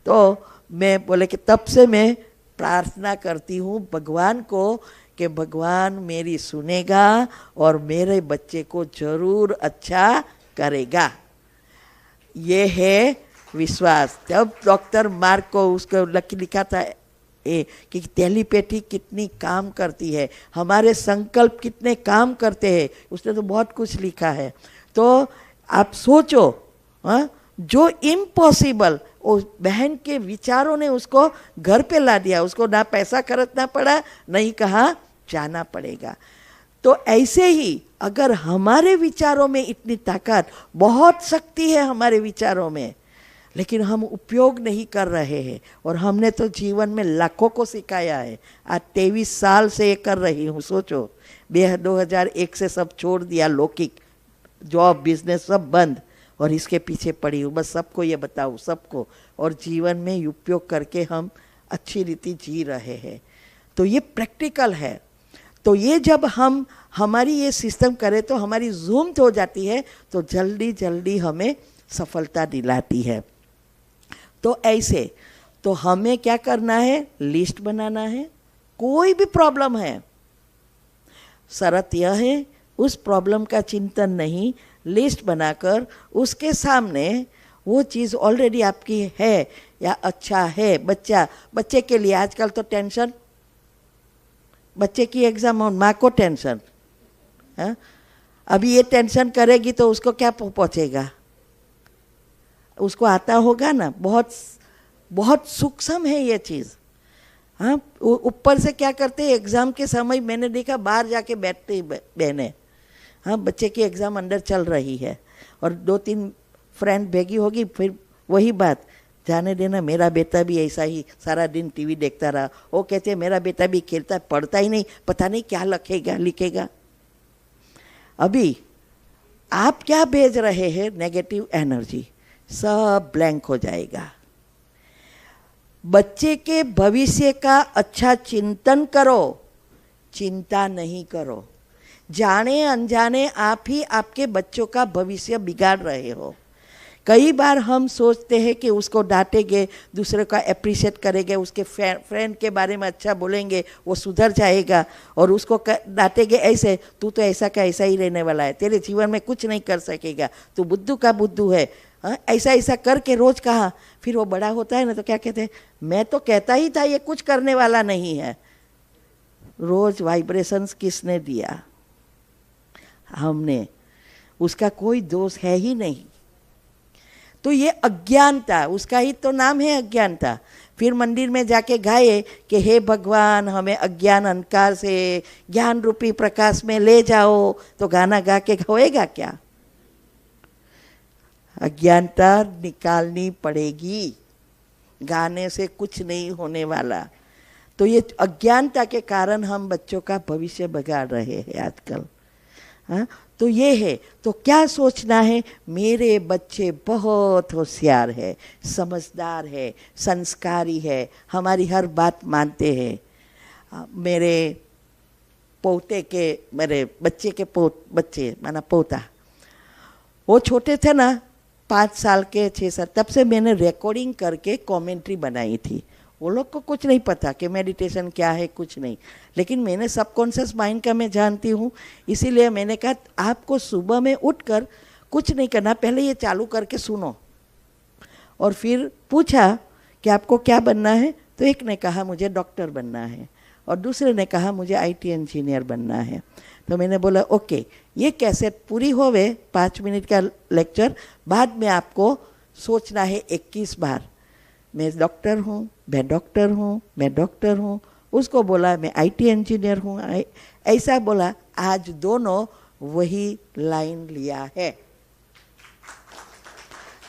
तो मैं बोले कि तब से मैं प्रार्थना करती हूँ भगवान को कि भगवान मेरी सुनेगा और मेरे बच्चे को जरूर अच्छा करेगा। ये है विश्वास। तब डॉक्टर मार्क को उसको लिखा था कि टेलीपैथी कितनी काम करती है, हमारे संकल्प कितने काम करते हैं, उसने तो बहुत कुछ लिखा है। तो आप सोचो, जो इम्पॉसिबल, उस बहन के विचारों ने उसको घर पे ला दिया, उसको ना पैसा खर्चना पड़ा, नहीं कहा जाना पड़ेगा। तो ऐसे ही अगर हमारे विचारों में इतनी ताकत, बहुत शक्ति है हमारे विचारों में, लेकिन हम उपयोग नहीं कर रहे हैं और हमने तो जीवन में लाखों को सिखाया है। आज 23 साल से ये कर रही हूँ, सोचो 2001 से सब छोड़ दिया, लौकिक जॉब बिजनेस सब बंद और इसके पीछे पड़ी हूँ। बस सबको ये बताऊँ, सबको, और जीवन में उपयोग करके हम अच्छी रीति जी रहे हैं। तो ये प्रैक्टिकल है। तो ये जब हम हमारी ये सिस्टम करें तो हमारी जूम हो जाती है, तो जल्दी जल्दी हमें सफलता दिलाती है। तो ऐसे तो हमें क्या करना है, लिस्ट बनाना है। कोई भी प्रॉब्लम है, शर्त यह है उस प्रॉब्लम का चिंतन नहीं, लिस्ट बनाकर उसके सामने वो चीज़ ऑलरेडी आपकी है या अच्छा है। बच्चे के लिए आजकल तो टेंशन, बच्चे की एग्जाम हो, माँ को टेंशन है। अभी ये टेंशन करेगी तो उसको क्या पहुँचेगा, उसको आता होगा ना। बहुत बहुत सूक्ष्म है ये चीज़। हाँ, ऊपर से क्या करते हैं, एग्ज़ाम के समय मैंने देखा बाहर जाके बैठते बहनें, हाँ बच्चे की एग्ज़ाम अंदर चल रही है और 2-3 फ्रेंड भेगी होगी, फिर वही बात, जाने देना मेरा बेटा भी ऐसा ही सारा दिन टीवी देखता रहा। वो कहते हैं मेरा बेटा भी खेलता है, पढ़ता ही नहीं, पता नहीं क्या लिखेगा। अभी आप क्या भेज रहे हैं, नेगेटिव एनर्जी, सब ब्लैंक हो जाएगा। बच्चे के भविष्य का अच्छा चिंतन करो, चिंता नहीं करो। जाने अनजाने आप ही आपके बच्चों का भविष्य बिगाड़ रहे हो। कई बार हम सोचते हैं कि उसको डांटेंगे, दूसरे का अप्रिशिएट करेंगे, उसके फ्रेंड के बारे में अच्छा बोलेंगे, वो सुधर जाएगा, और उसको डांटेंगे ऐसे, तू तो ऐसा का ऐसा ही रहने वाला है, तेरे जीवन में कुछ नहीं कर सकेगा, तू बुद्धू का बुद्धू है, हाँ ऐसा करके रोज कहा। फिर वो बड़ा होता है ना तो क्या कहते हैं, मैं तो कहता ही था ये कुछ करने वाला नहीं है। रोज वाइब्रेशंस किसने दिया, हमने, उसका कोई दोष है ही नहीं। तो ये अज्ञानता, उसका ही तो नाम है अज्ञानता। फिर मंदिर में जाके गाए कि हे भगवान हमें अज्ञान अंधकार से ज्ञान रूपी प्रकाश में ले जाओ, तो गाना गा के होएगा क्या? अज्ञानता निकालनी पड़ेगी, गाने से कुछ नहीं होने वाला। तो ये अज्ञानता के कारण हम बच्चों का भविष्य बिगाड़ रहे हैं आजकल। हाँ, तो ये है, तो क्या सोचना है, मेरे बच्चे बहुत होशियार है, समझदार है, संस्कारी है, हमारी हर बात मानते हैं। मेरे बच्चे के बच्चे माना पोता, वो छोटे थे ना, 5 साल के 6 साल, तब से मैंने रिकॉर्डिंग करके कमेंट्री बनाई थी। वो लोग को कुछ नहीं पता कि मेडिटेशन क्या है, कुछ नहीं, लेकिन मैंने सबकॉन्शियस माइंड का मैं जानती हूँ, इसीलिए मैंने कहा आपको सुबह में उठकर कुछ नहीं करना, पहले ये चालू करके सुनो। और फिर पूछा कि आपको क्या बनना है, तो एक ने कहा मुझे डॉक्टर बनना है और दूसरे ने कहा मुझे आईटी इंजीनियर बनना है। तो मैंने बोला ओके, ये कैसेट पूरी होवे 5 मिनट का लेक्चर, बाद में आपको सोचना है 21 बार, मैं डॉक्टर हूँ, मैं डॉक्टर हूँ, मैं डॉक्टर हूँ। उसको बोला मैं आईटी इंजीनियर हूँ, ऐसा बोला। आज दोनों वही लाइन लिया है।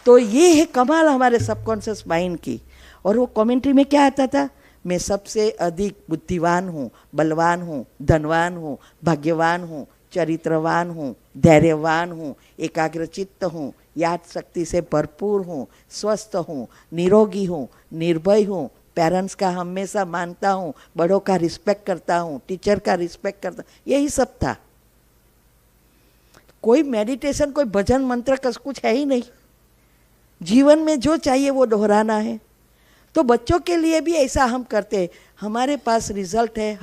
तो ये है कमाल हमारे सबकॉन्शियस माइंड की। और वो कमेंट्री में क्या आता था, मैं सबसे अधिक बुद्धिवान हूँ, बलवान हूँ, धनवान हूँ, भाग्यवान हूँ, चरित्रवान हूँ, धैर्यवान हूँ, एकाग्रचित्त हूँ, याद शक्ति से भरपूर हूँ, स्वस्थ हूँ, निरोगी हूँ, निर्भय हूँ, पेरेंट्स का हमेशा मानता हूँ, बड़ों का रिस्पेक्ट करता हूँ, टीचर का रिस्पेक्ट करता, यही सब था। कोई मेडिटेशन, कोई भजन मंत्र का कुछ है ही नहीं। जीवन में जो चाहिए वो दोहराना है। तो बच्चों के लिए भी ऐसा हम करते हैं। हमारे पास रिजल्ट है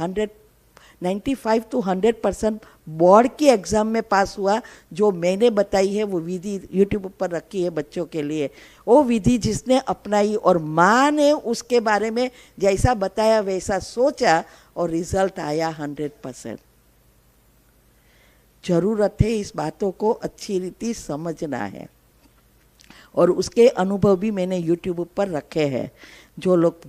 95 to 100% बोर्ड की एग्ज़ाम में पास हुआ। जो मैंने बताई है वो विधि यूट्यूब पर रखी है बच्चों के लिए, वो विधि जिसने अपनाई और माँ ने उसके बारे में जैसा बताया वैसा सोचा और रिजल्ट आया 100%। ज़रूरत है इस बातों को अच्छी रीति समझना है। और उसके अनुभव भी मैंने यूट्यूब पर रखे हैं। जो लोग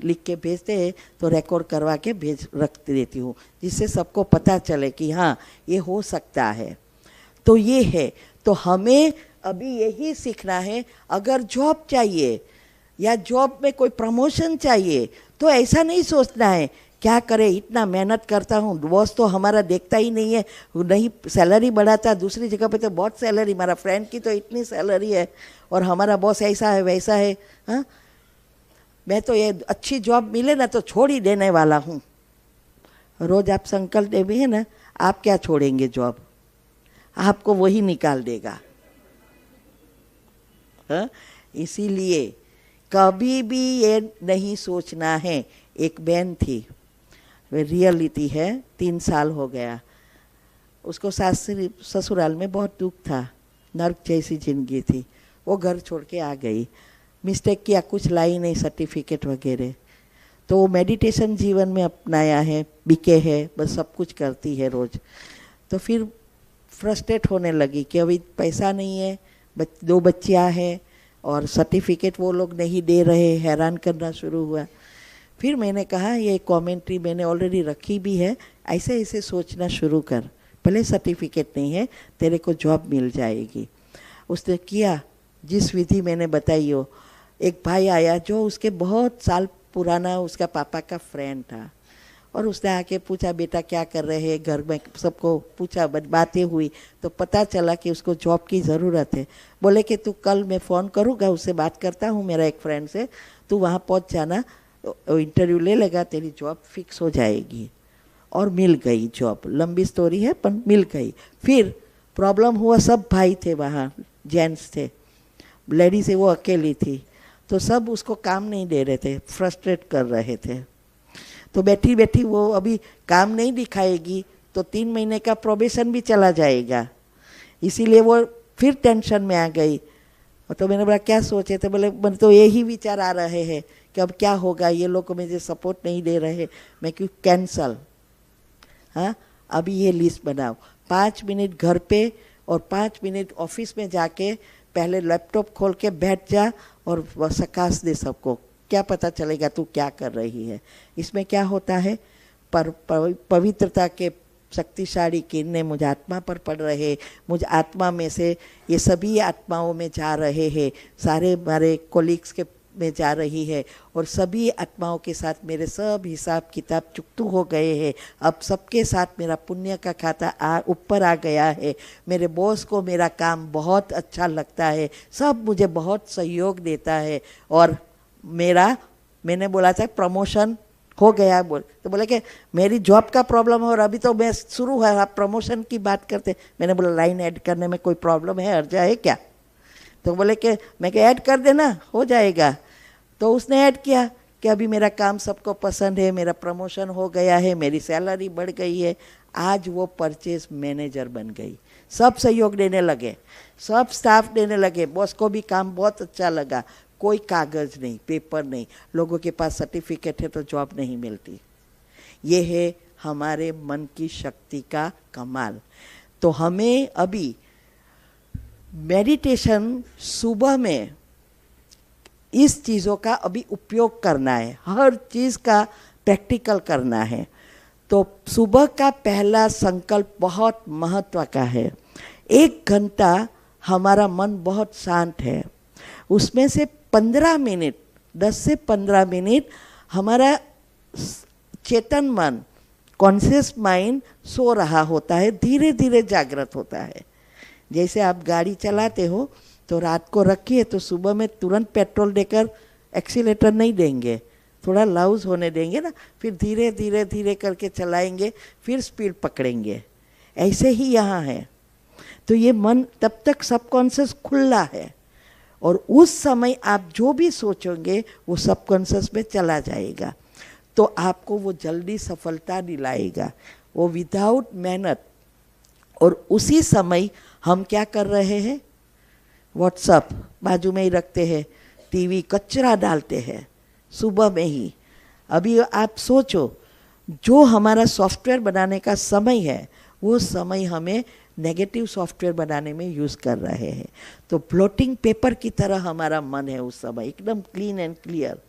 लिख के भेजते हैं तो रिकॉर्ड करवा के रख देती हूँ, जिससे सबको पता चले कि हाँ ये हो सकता है। तो ये है, तो हमें अभी यही सीखना है। अगर जॉब चाहिए या जॉब में कोई प्रमोशन चाहिए तो ऐसा नहीं सोचना है क्या करे, इतना मेहनत करता हूँ, बॉस तो हमारा देखता ही नहीं है, नहीं सैलरी बढ़ाता, दूसरी जगह पे तो बहुत सैलरी, हमारा फ्रेंड की तो इतनी सैलरी है और हमारा बॉस ऐसा है वैसा है। हाँ, मैं तो ये अच्छी जॉब मिले ना तो छोड़ ही देने वाला हूँ। रोज आप संकल्प दे भी है ना, आप क्या छोड़ेंगे जॉब, आपको वही निकाल देगा। हाँ, इसीलिए कभी भी ये नहीं सोचना है। एक बहन थी, वे रियलिटी है, 3 साल हो गया, उसको ससुराल में बहुत दुख था, नर्क जैसी जिंदगी थी, वो घर छोड़ के आ गई। मिस्टेक किया, कुछ लाई नहीं सर्टिफिकेट वगैरह, तो वो मेडिटेशन जीवन में अपनाया है, बीके है, बस सब कुछ करती है रोज। तो फिर फ्रस्ट्रेट होने लगी कि अभी पैसा नहीं है, 2 बच्चियाँ हैं और सर्टिफिकेट वो लोग नहीं दे रहे, हैरान करना शुरू हुआ। फिर मैंने कहा ये कमेंट्री मैंने ऑलरेडी रखी भी है, ऐसे ऐसे सोचना शुरू कर, भले सर्टिफिकेट नहीं है, तेरे को जॉब मिल जाएगी। उसने किया जिस विधि मैंने बताई हो। एक भाई आया जो उसके बहुत साल पुराना उसका पापा का फ्रेंड था, और उसने आके पूछा बेटा क्या कर रहे हैं, घर में सबको पूछा, बातें हुई तो पता चला कि उसको जॉब की ज़रूरत है। बोले कि तू कल मैं फ़ोन करूँगा, उससे बात करता हूँ मेरा एक फ्रेंड से, तू वहाँ पहुँच जाना, इंटरव्यू ले लेगा, तेरी जॉब फिक्स हो जाएगी। और मिल गई जॉब, लंबी स्टोरी है पर मिल गई। फिर प्रॉब्लम हुआ, सब भाई थे वहाँ, जेंट्स थे, लेडीज से वो अकेली थी, तो सब उसको काम नहीं दे रहे थे, फ्रस्ट्रेट कर रहे थे। तो बैठी बैठी वो अभी काम नहीं दिखाएगी तो 3 महीने का प्रोबेशन भी चला जाएगा, इसीलिए वो फिर टेंशन में आ गई। तो मैंने बोला क्या सोचे, तो बोले मन तो यही विचार आ रहे हैं कि अब क्या होगा, ये लोग मुझे सपोर्ट नहीं दे रहे, मैं क्यों कैंसल। हाँ, अभी ये लिस्ट बनाओ, 5 मिनट घर पे और 5 मिनट ऑफिस में जाके पहले लैपटॉप खोल के बैठ जा और सकाश दे सबको, क्या पता चलेगा तू क्या कर रही है। इसमें क्या होता है, पवित्रता के शक्तिशाली किरणें मुझ आत्मा पर पड़ रहे, मुझ आत्मा में से ये सभी आत्माओं में जा रहे हैं, सारे हमारे कोलिग्स के में जा रही है, और सभी आत्माओं के साथ मेरे सब हिसाब किताब चुकतू हो गए हैं। अब सबके साथ मेरा पुण्य का खाता ऊपर आ गया है, मेरे बॉस को मेरा काम बहुत अच्छा लगता है, सब मुझे बहुत सहयोग देता है, और मैंने बोला था प्रमोशन हो गया, तो बोले कि मेरी जॉब का प्रॉब्लम है और अभी तो मैं शुरू है, आप प्रमोशन की बात करते। मैंने बोला लाइन ऐड करने में कोई प्रॉब्लम है, अर्जा है क्या? तो बोले कि मैं क्या ऐड कर देना, हो जाएगा। तो उसने ऐड किया कि अभी मेरा काम सबको पसंद है, मेरा प्रमोशन हो गया है, मेरी सैलरी बढ़ गई है। आज वो परचेज मैनेजर बन गई, सब सहयोग देने लगे, सब स्टाफ देने लगे, बॉस को भी काम बहुत अच्छा लगा। कोई कागज नहीं, पेपर नहीं, लोगों के पास सर्टिफिकेट है तो जॉब नहीं मिलती। ये है हमारे मन की शक्ति का कमाल। तो हमें अभी मेडिटेशन सुबह में इस चीज़ों का अभी उपयोग करना है, हर चीज़ का प्रैक्टिकल करना है। तो सुबह का पहला संकल्प बहुत महत्व का है। 1 घंटा हमारा मन बहुत शांत है, उसमें से 15 मिनट, 10 से 15 मिनट हमारा चेतन मन, कॉन्शियस माइंड सो रहा होता है, धीरे धीरे जागृत होता है। जैसे आप गाड़ी चलाते हो तो रात को रखिए तो सुबह में तुरंत पेट्रोल देकर एक्सीलेटर नहीं देंगे, थोड़ा लूज होने देंगे ना, फिर धीरे धीरे धीरे करके चलाएंगे, फिर स्पीड पकड़ेंगे। ऐसे ही यहाँ है। तो ये मन तब तक सबकॉन्शियस खुला है, और उस समय आप जो भी सोचोगे वो सबकॉन्शियस में चला जाएगा, तो आपको वो जल्दी सफलता दिलाएगा, वो विदाउट मेहनत। और उसी समय हम क्या कर रहे हैं, व्हाट्सअप बाजू में ही रखते हैं, टीवी कचरा डालते हैं सुबह में ही। अभी आप सोचो, जो हमारा सॉफ्टवेयर बनाने का समय है वो समय हमें नेगेटिव सॉफ्टवेयर बनाने में यूज़ कर रहे हैं। तो ब्लोटिंग पेपर की तरह हमारा मन है उस समय, एकदम क्लीन एंड क्लियर।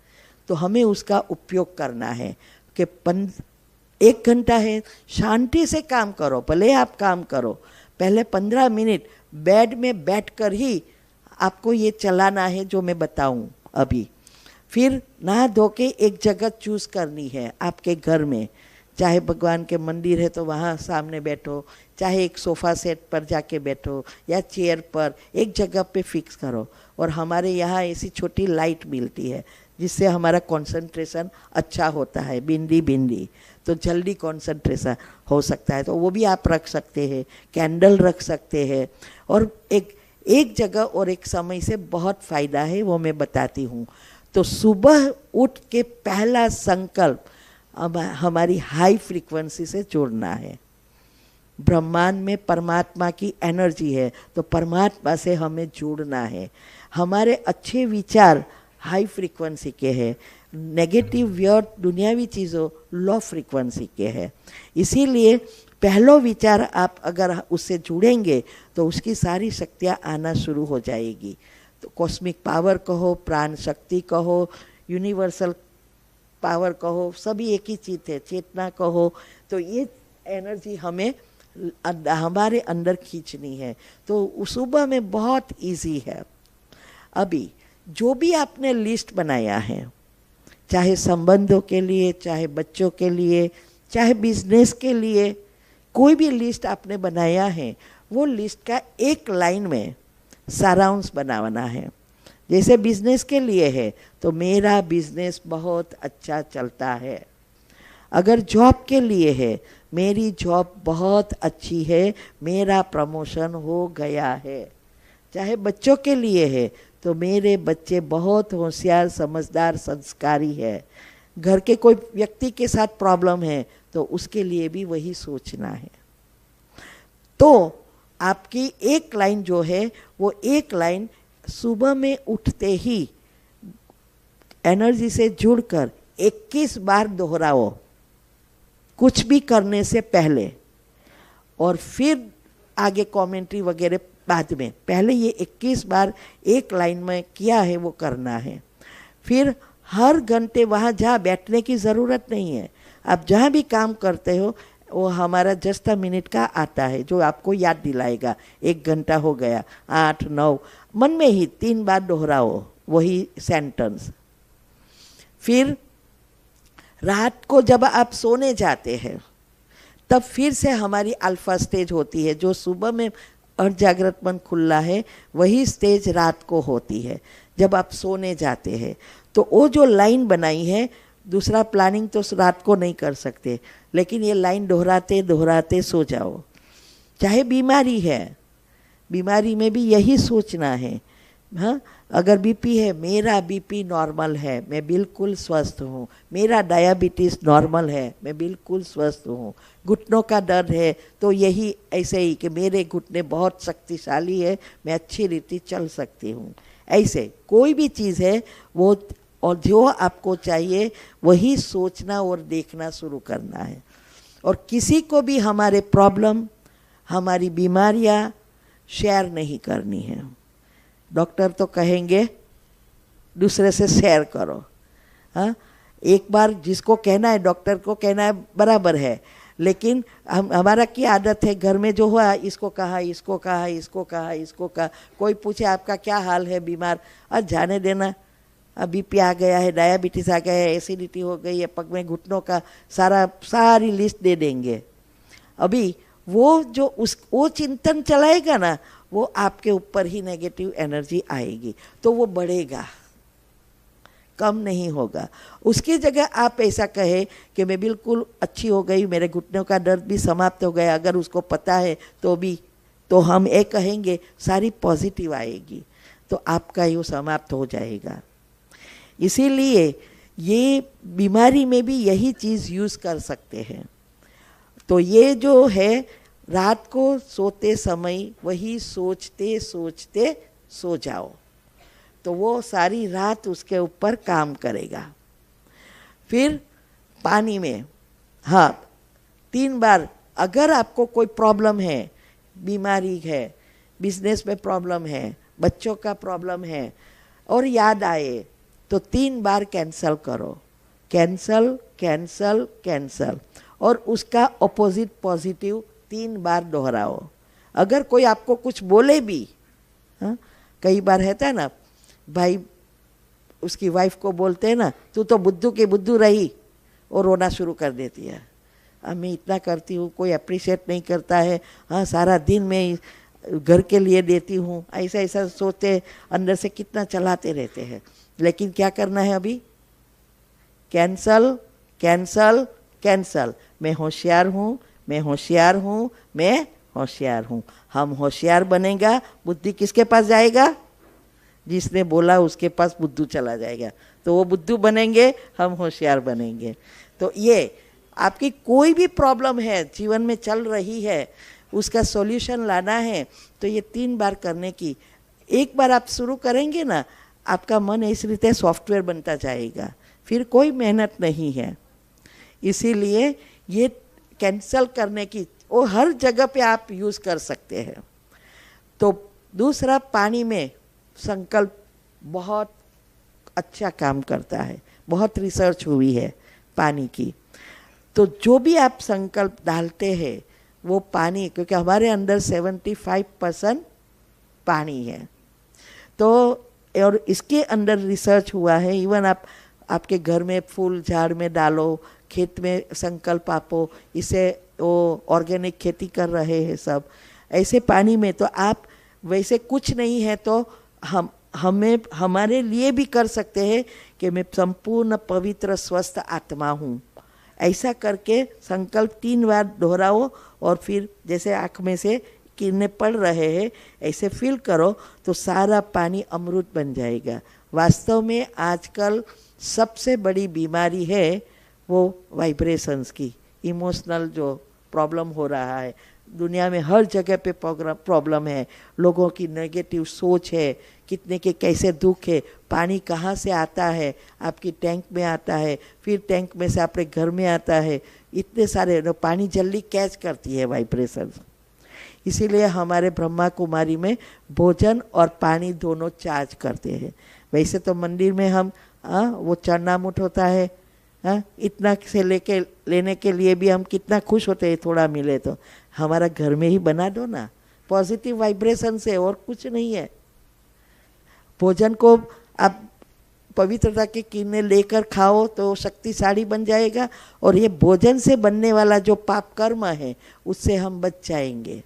तो हमें उसका उपयोग करना है कि 1 घंटा है, शांति से काम करो, भले आप काम करो, पहले 15 मिनट बेड में बैठकर ही आपको ये चलाना है जो मैं बताऊं अभी। फिर नहा धो के एक जगह चूज़ करनी है आपके घर में, चाहे भगवान के मंदिर है तो वहाँ सामने बैठो, चाहे एक सोफ़ा सेट पर जाके बैठो या चेयर पर, एक जगह पे फिक्स करो। और हमारे यहाँ ऐसी छोटी लाइट मिलती है जिससे हमारा कंसंट्रेशन अच्छा होता है, बिंदी बिंदी, तो जल्दी कंसंट्रेशन हो सकता है, तो वो भी आप रख सकते हैं। कैंडल रख सकते हैं। और एक जगह और एक समय से बहुत फ़ायदा है, वो मैं बताती हूँ। तो सुबह उठ के पहला संकल्प हमारी हाई फ्रीक्वेंसी से जुड़ना है। ब्रह्मांड में परमात्मा की एनर्जी है, तो परमात्मा से हमें जुड़ना है। हमारे अच्छे विचार हाई फ्रीक्वेंसी के हैं, नेगेटिव व्यर्थ दुनियावी चीज़ों लो फ्रीक्वेंसी के हैं। इसीलिए पहला विचार आप अगर उससे जुड़ेंगे तो उसकी सारी शक्तियाँ आना शुरू हो जाएगी। तो कॉस्मिक पावर कहो, प्राण शक्ति कहो, यूनिवर्सल पावर कहो, सभी एक ही चीज़ है, चेतना कहो, तो ये एनर्जी हमें हमारे अंदर खींचनी है। तो सुबह में बहुत इजी है। अभी जो भी आपने लिस्ट बनाया है, चाहे संबंधों के लिए, चाहे बच्चों के लिए, चाहे बिजनेस के लिए, कोई भी लिस्ट आपने बनाया है, वो लिस्ट का एक लाइन में सारांश बनाना है। जैसे बिजनेस के लिए है तो मेरा बिजनेस बहुत अच्छा चलता है। अगर जॉब के लिए है, मेरी जॉब बहुत अच्छी है, मेरा प्रमोशन हो गया है। चाहे बच्चों के लिए है तो मेरे बच्चे बहुत होशियार, समझदार, संस्कारी है। घर के कोई व्यक्ति के साथ प्रॉब्लम है तो उसके लिए भी वही सोचना है। तो आपकी एक लाइन जो है वो एक लाइन सुबह में उठते ही एनर्जी से जुड़कर 21 बार दोहराओ, कुछ भी करने से पहले, और फिर आगे कमेंट्री वगैरह बाद में। पहले ये 21 बार एक लाइन में किया है वो करना है। फिर हर घंटे वहाँ जहाँ बैठने की ज़रूरत नहीं है, आप जहाँ भी काम करते हो वो हमारा जस्ट अ मिनट का आता है जो आपको याद दिलाएगा। 1 घंटा हो गया, 8, 9, मन में ही 3 बार दोहराओ वही सेंटेंस। फिर रात को जब आप सोने जाते हैं तब फिर से हमारी अल्फा स्टेज होती है। जो सुबह में जागृत मन खुला है वही स्टेज रात को होती है जब आप सोने जाते हैं। तो वो जो लाइन बनाई है, दूसरा प्लानिंग तो रात को नहीं कर सकते, लेकिन ये लाइन दोहराते दोहराते सो जाओ। चाहे बीमारी है, बीमारी में भी यही सोचना है। हाँ, अगर बीपी है, मेरा बीपी नॉर्मल है, मैं बिल्कुल स्वस्थ हूँ। मेरा डायबिटीज़ नॉर्मल है, मैं बिल्कुल स्वस्थ हूँ। घुटनों का दर्द है तो यही ऐसे ही कि मेरे घुटने बहुत शक्तिशाली है, मैं अच्छी रीति चल सकती हूँ। ऐसे कोई भी चीज़ है वो, और जो आपको चाहिए वही सोचना और देखना शुरू करना है। और किसी को भी हमारे प्रॉब्लम, हमारी बीमारियाँ शेयर नहीं करनी है। डॉक्टर तो कहेंगे दूसरे से शेयर करो। हाँ, एक बार जिसको कहना है डॉक्टर को कहना है बराबर है, लेकिन हमारा क्या आदत है, घर में जो हुआ इसको कहा, इसको कहा, इसको कहा, इसको कहा। कोई पूछे आपका क्या हाल है, बीमार, और जाने देना, बीपी आ गया है, डायबिटीज़ आ गया है, एसिडिटी हो गई है, पग में घुटनों का सारी लिस्ट दे देंगे। अभी वो जो वो चिंतन चलाएगा ना, वो आपके ऊपर ही नेगेटिव एनर्जी आएगी, तो वो बढ़ेगा, कम नहीं होगा। उसकी जगह आप ऐसा कहे कि मैं बिल्कुल अच्छी हो गई, मेरे घुटनों का दर्द भी समाप्त हो गया, अगर उसको पता है तो हम ये कहेंगे सारी पॉजिटिव आएगी, तो आपका ये समाप्त हो जाएगा। इसीलिए ये बीमारी में भी यही चीज़ यूज़ कर सकते हैं। तो ये जो है, रात को सोते समय वही सोचते सोचते सो जाओ, तो वो सारी रात उसके ऊपर काम करेगा। फिर पानी में, हाँ, 3 बार, अगर आपको कोई प्रॉब्लम है, बीमारी है, बिजनेस में प्रॉब्लम है, बच्चों का प्रॉब्लम है, और याद आए तो 3 बार कैंसल करो, कैंसल कैंसल कैंसल, और उसका ऑपोजिट पॉजिटिव 3 बार दोहराओ। अगर कोई आपको कुछ बोले भी, हाँ, कई बार रहता है ना, भाई उसकी वाइफ को बोलते हैं ना, तू तो बुद्धू के बुद्धू रही, और रोना शुरू कर देती है। मैं इतना करती हूँ, कोई अप्रिशिएट नहीं करता है, हाँ, सारा दिन मैं घर के लिए देती हूँ, ऐसा ऐसा सोचते अंदर से कितना चलाते रहते हैं। लेकिन क्या करना है अभी? Cancel cancel cancel. मैं होशियार हूँ, मैं होशियार हूँ, मैं होशियार हूँ। हम होशियार बनेगा, बुद्धि किसके पास जाएगा? जिसने बोला उसके पास बुद्धू चला जाएगा, तो वो बुद्धू बनेंगे, हम होशियार बनेंगे। तो ये आपकी कोई भी प्रॉब्लम है जीवन में चल रही है, उसका सॉल्यूशन लाना है, तो ये 3 बार करने की, एक बार आप शुरू करेंगे ना, आपका मन इस रीते सॉफ्टवेयर बनता जाएगा, फिर कोई मेहनत नहीं है। इसीलिए ये कैंसल करने की, वो हर जगह पे आप यूज़ कर सकते हैं। तो दूसरा, पानी में संकल्प बहुत अच्छा काम करता है, बहुत रिसर्च हुई है पानी की। तो जो भी आप संकल्प डालते हैं वो पानी, क्योंकि हमारे अंदर 75% पानी है, तो और इसके अंदर रिसर्च हुआ है। इवन आप आपके घर में फूल झाड़ में डालो, खेत में संकल्प आपो, इसे वो ऑर्गेनिक खेती कर रहे हैं सब, ऐसे पानी में तो आप वैसे कुछ नहीं है तो हमें हमारे लिए भी कर सकते हैं कि मैं संपूर्ण पवित्र स्वस्थ आत्मा हूँ। ऐसा करके संकल्प 3 बार दोहराओ और फिर जैसे आँख में से किरणें पड़ रहे हैं ऐसे फील करो, तो सारा पानी अमृत बन जाएगा। वास्तव में आजकल सबसे बड़ी बीमारी है वो वाइब्रेशंस की, इमोशनल जो प्रॉब्लम हो रहा है दुनिया में, हर जगह पे प्रॉब्लम है, लोगों की नेगेटिव सोच है, कितने के कैसे दुख है। पानी कहाँ से आता है, आपकी टैंक में आता है, फिर टैंक में से आपके घर में आता है, इतने सारे पानी जल्दी कैच करती है वाइब्रेशन। इसीलिए हमारे ब्रह्मा कुमारी में भोजन और पानी दोनों चार्ज करते हैं। वैसे तो मंदिर में हम वो चरणामृत होता है, इतना से लेने के लिए भी हम कितना खुश होते हैं, थोड़ा मिले तो। हमारा घर में ही बना दो ना, पॉजिटिव वाइब्रेशन से, और कुछ नहीं है। भोजन को आप पवित्रता की किरणें लेकर खाओ तो शक्तिशाली बन जाएगा, और ये भोजन से बनने वाला जो पाप कर्म है उससे हम बच जाएंगे।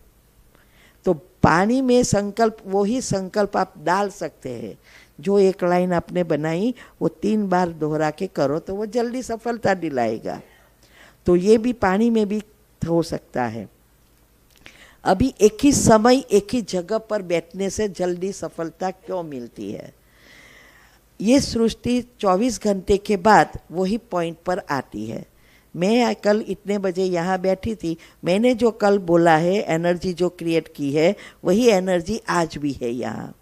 तो पानी में संकल्प, वही संकल्प आप डाल सकते हैं। जो एक लाइन आपने बनाई वो 3 बार दोहरा के करो तो वो जल्दी सफलता दिलाएगा। तो ये भी पानी में भी हो सकता है। अभी एक ही समय एक ही जगह पर बैठने से जल्दी सफलता क्यों मिलती है? ये सृष्टि 24 घंटे के बाद वही पॉइंट पर आती है। मैं कल इतने बजे यहाँ बैठी थी, मैंने जो कल बोला है, एनर्जी जो क्रिएट की है, वही एनर्जी आज भी है यहाँ।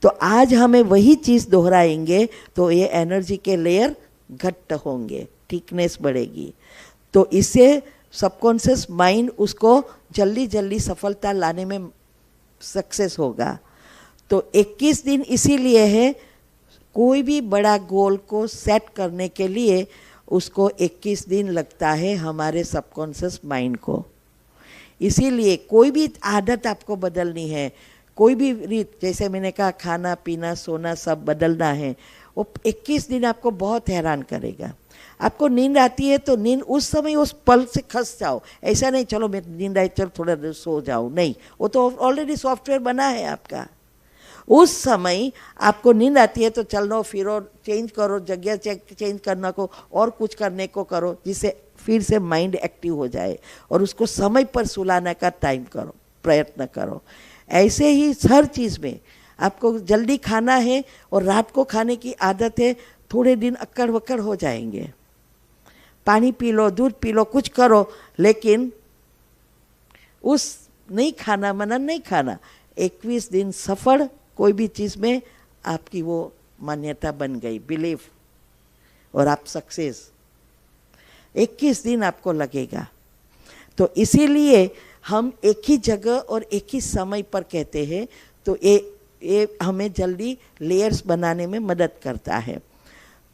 तो आज हमें वही चीज़ दोहराएंगे तो ये एनर्जी के लेयर घट्ट होंगे, थिकनेस बढ़ेगी। तो इससे सबकॉन्शियस माइंड उसको जल्दी जल्दी सफलता लाने में सक्सेस होगा। तो 21 दिन इसीलिए है, कोई भी बड़ा गोल को सेट करने के लिए उसको 21 दिन लगता है हमारे सबकॉन्शियस माइंड को। इसीलिए कोई भी आदत आपको बदलनी है, कोई भी रीत, जैसे मैंने कहा खाना पीना सोना सब बदलना है, वो 21 दिन आपको बहुत हैरान करेगा। आपको नींद आती है तो नींद उस समय उस पल से खस जाओ, ऐसा नहीं चलो मैं नींद आई चलो थोड़ा देर सो जाओ, नहीं, वो तो ऑलरेडी सॉफ्टवेयर बना है आपका। उस समय आपको नींद आती है तो चलो फिरो, चेंज करो, जगह चेंज करना को और कुछ करने को करो जिससे फिर से माइंड एक्टिव हो जाए, और उसको समय पर सुलाने का टाइम करो, प्रयत्न करो। ऐसे ही हर चीज़ में आपको जल्दी खाना है और रात को खाने की आदत है, थोड़े दिन अक्कड़ वक्कड़ हो जाएंगे। पानी पी लो, दूध पी लो, कुछ करो, लेकिन उस नहीं खाना, मनन नहीं खाना। 21 दिन सफल कोई भी चीज़ में आपकी वो मान्यता बन गई, बिलीफ, और आप सक्सेस। 21 दिन आपको लगेगा। तो इसीलिए हम एक ही जगह और एक ही समय पर कहते हैं, तो ये हमें जल्दी लेयर्स बनाने में मदद करता है।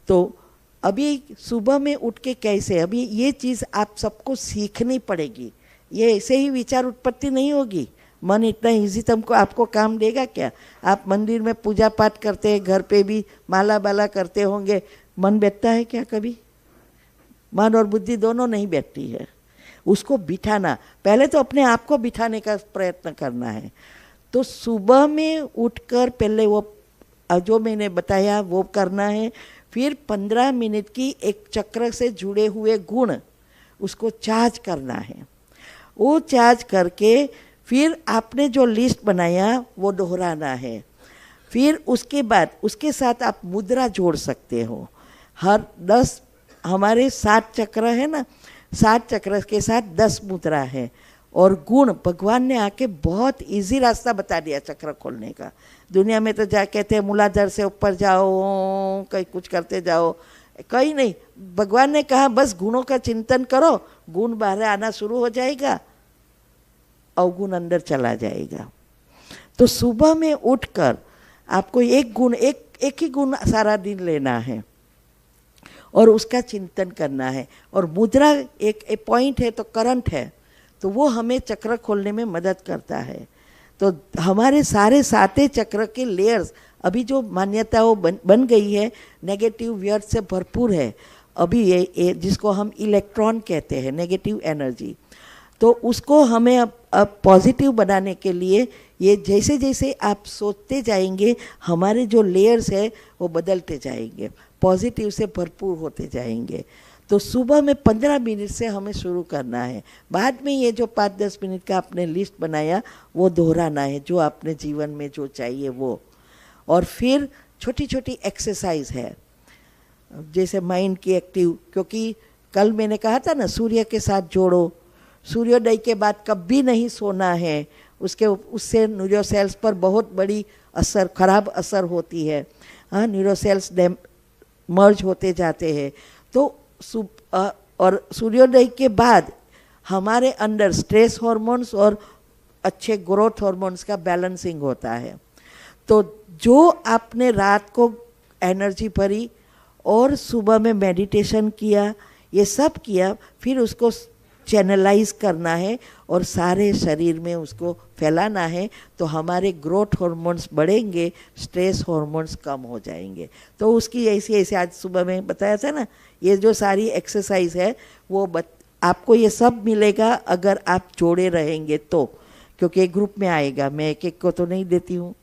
तो अभी सुबह में उठ के कैसे, अभी ये चीज़ आप सबको सीखनी पड़ेगी। ये ऐसे ही विचार उत्पत्ति नहीं होगी। मन इतना इजी तुमको आपको काम देगा क्या? आप मंदिर में पूजा पाठ करते हैं, घर पे भी माला बाला करते होंगे, मन बैठता है क्या कभी? मन और बुद्धि दोनों नहीं बैठती है। उसको बिठाना, पहले तो अपने आप को बिठाने का प्रयत्न करना है। तो सुबह में उठकर पहले वो जो मैंने बताया वो करना है। फिर 15 मिनट की एक चक्र से जुड़े हुए गुण उसको चार्ज करना है। वो चार्ज करके फिर आपने जो लिस्ट बनाया वो दोहराना है। फिर उसके बाद उसके साथ आप मुद्रा जोड़ सकते हो। हर 10 हमारे 7 चक्र है ना, 7 चक्र के साथ 10 मुद्रा है। और गुण भगवान ने आके बहुत इजी रास्ता बता दिया चक्र खोलने का। दुनिया में तो जा कहते हैं मूलाधार से ऊपर जाओ, कहीं कुछ करते जाओ, कहीं नहीं। भगवान ने कहा बस गुणों का चिंतन करो, गुण बाहर आना शुरू हो जाएगा, अवगुण अंदर चला जाएगा। तो सुबह में उठकर आपको एक गुण, एक ही गुण सारा दिन लेना है और उसका चिंतन करना है। और मुद्रा एक पॉइंट है तो करंट है, तो वो हमें चक्र खोलने में मदद करता है। तो हमारे सारे 7 चक्र के लेयर्स, अभी जो मान्यताओं बन गई है नेगेटिव व्यर्थ से भरपूर है। अभी ये जिसको हम इलेक्ट्रॉन कहते हैं, नेगेटिव एनर्जी, तो उसको हमें अब पॉजिटिव बनाने के लिए ये जैसे जैसे आप सोचते जाएंगे हमारे जो लेयर्स है वो बदलते जाएंगे, पॉजिटिव से भरपूर होते जाएंगे। तो सुबह में 15 मिनट से हमें शुरू करना है। बाद में ये जो 5-10 मिनट का आपने लिस्ट बनाया वो दोहराना है, जो आपने जीवन में जो चाहिए वो। और फिर छोटी छोटी एक्सरसाइज है, जैसे माइंड की एक्टिव, क्योंकि कल मैंने कहा था ना सूर्य के साथ जोड़ो। सूर्योदय के बाद कभी नहीं सोना है, उससे न्यूरो सेल्स पर बहुत बड़ी असर, खराब असर होती है। हाँ, न्यूरो सेल्स मर्ज होते जाते हैं। तो और सूर्योदय के बाद हमारे अंदर स्ट्रेस हार्मोन्स और अच्छे ग्रोथ हार्मोन्स का बैलेंसिंग होता है। तो जो आपने रात को एनर्जी भरी और सुबह में मेडिटेशन किया, ये सब किया, फिर उसको चैनलाइज करना है और सारे शरीर में उसको फैलाना है। तो हमारे ग्रोथ हार्मोन्स बढ़ेंगे, स्ट्रेस हार्मोन्स कम हो जाएंगे। तो उसकी ऐसे आज सुबह में बताया था ना, ये जो सारी एक्सरसाइज है वो आपको ये सब मिलेगा अगर आप जोड़े रहेंगे तो, क्योंकि एक ग्रुप में आएगा, मैं एक एक को तो नहीं देती हूँ,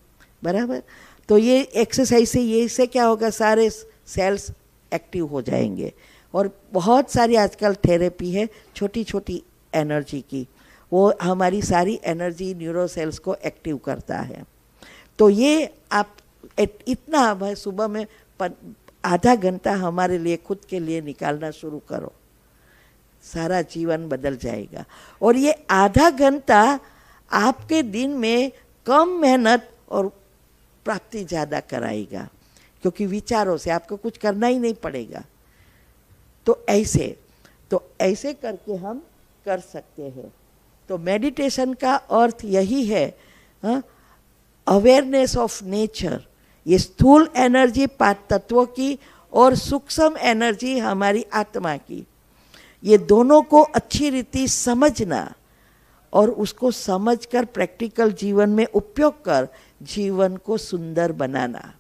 बराबर। तो ये एक्सरसाइज से ये इससे क्या होगा, सारे सेल्स एक्टिव हो जाएंगे। और बहुत सारी आजकल थेरेपी है छोटी छोटी एनर्जी की, वो हमारी सारी एनर्जी न्यूरो सेल्स को एक्टिव करता है। तो ये आप इतना सुबह में आधा घंटा हमारे लिए खुद के लिए निकालना शुरू करो, सारा जीवन बदल जाएगा। और ये आधा घंटा आपके दिन में कम मेहनत और प्राप्ति ज़्यादा कराएगा, क्योंकि विचारों से आपको कुछ करना ही नहीं पड़ेगा। तो ऐसे करके हम कर सकते हैं। तो मेडिटेशन का अर्थ यही है, अवेयरनेस ऑफ नेचर। ये स्थूल एनर्जी 5 तत्वों की और सूक्ष्म एनर्जी हमारी आत्मा की, ये दोनों को अच्छी रीति समझना और उसको समझकर प्रैक्टिकल जीवन में उपयोग कर जीवन को सुंदर बनाना,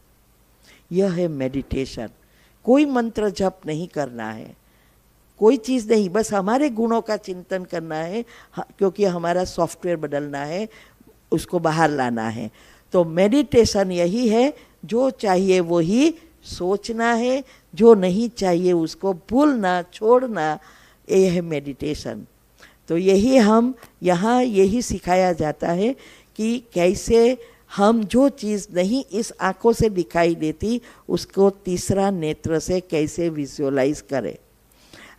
यह है मेडिटेशन। कोई मंत्र जप नहीं करना है, कोई चीज़ नहीं, बस हमारे गुणों का चिंतन करना है, क्योंकि हमारा सॉफ्टवेयर बदलना है, उसको बाहर लाना है। तो मेडिटेशन यही है, जो चाहिए वो ही सोचना है, जो नहीं चाहिए उसको भूलना, छोड़ना, ये है मेडिटेशन। तो यही हम यहाँ यही सिखाया जाता है कि कैसे हम जो चीज़ नहीं इस आँखों से दिखाई देती उसको तीसरा नेत्र से कैसे विजुअलाइज करें।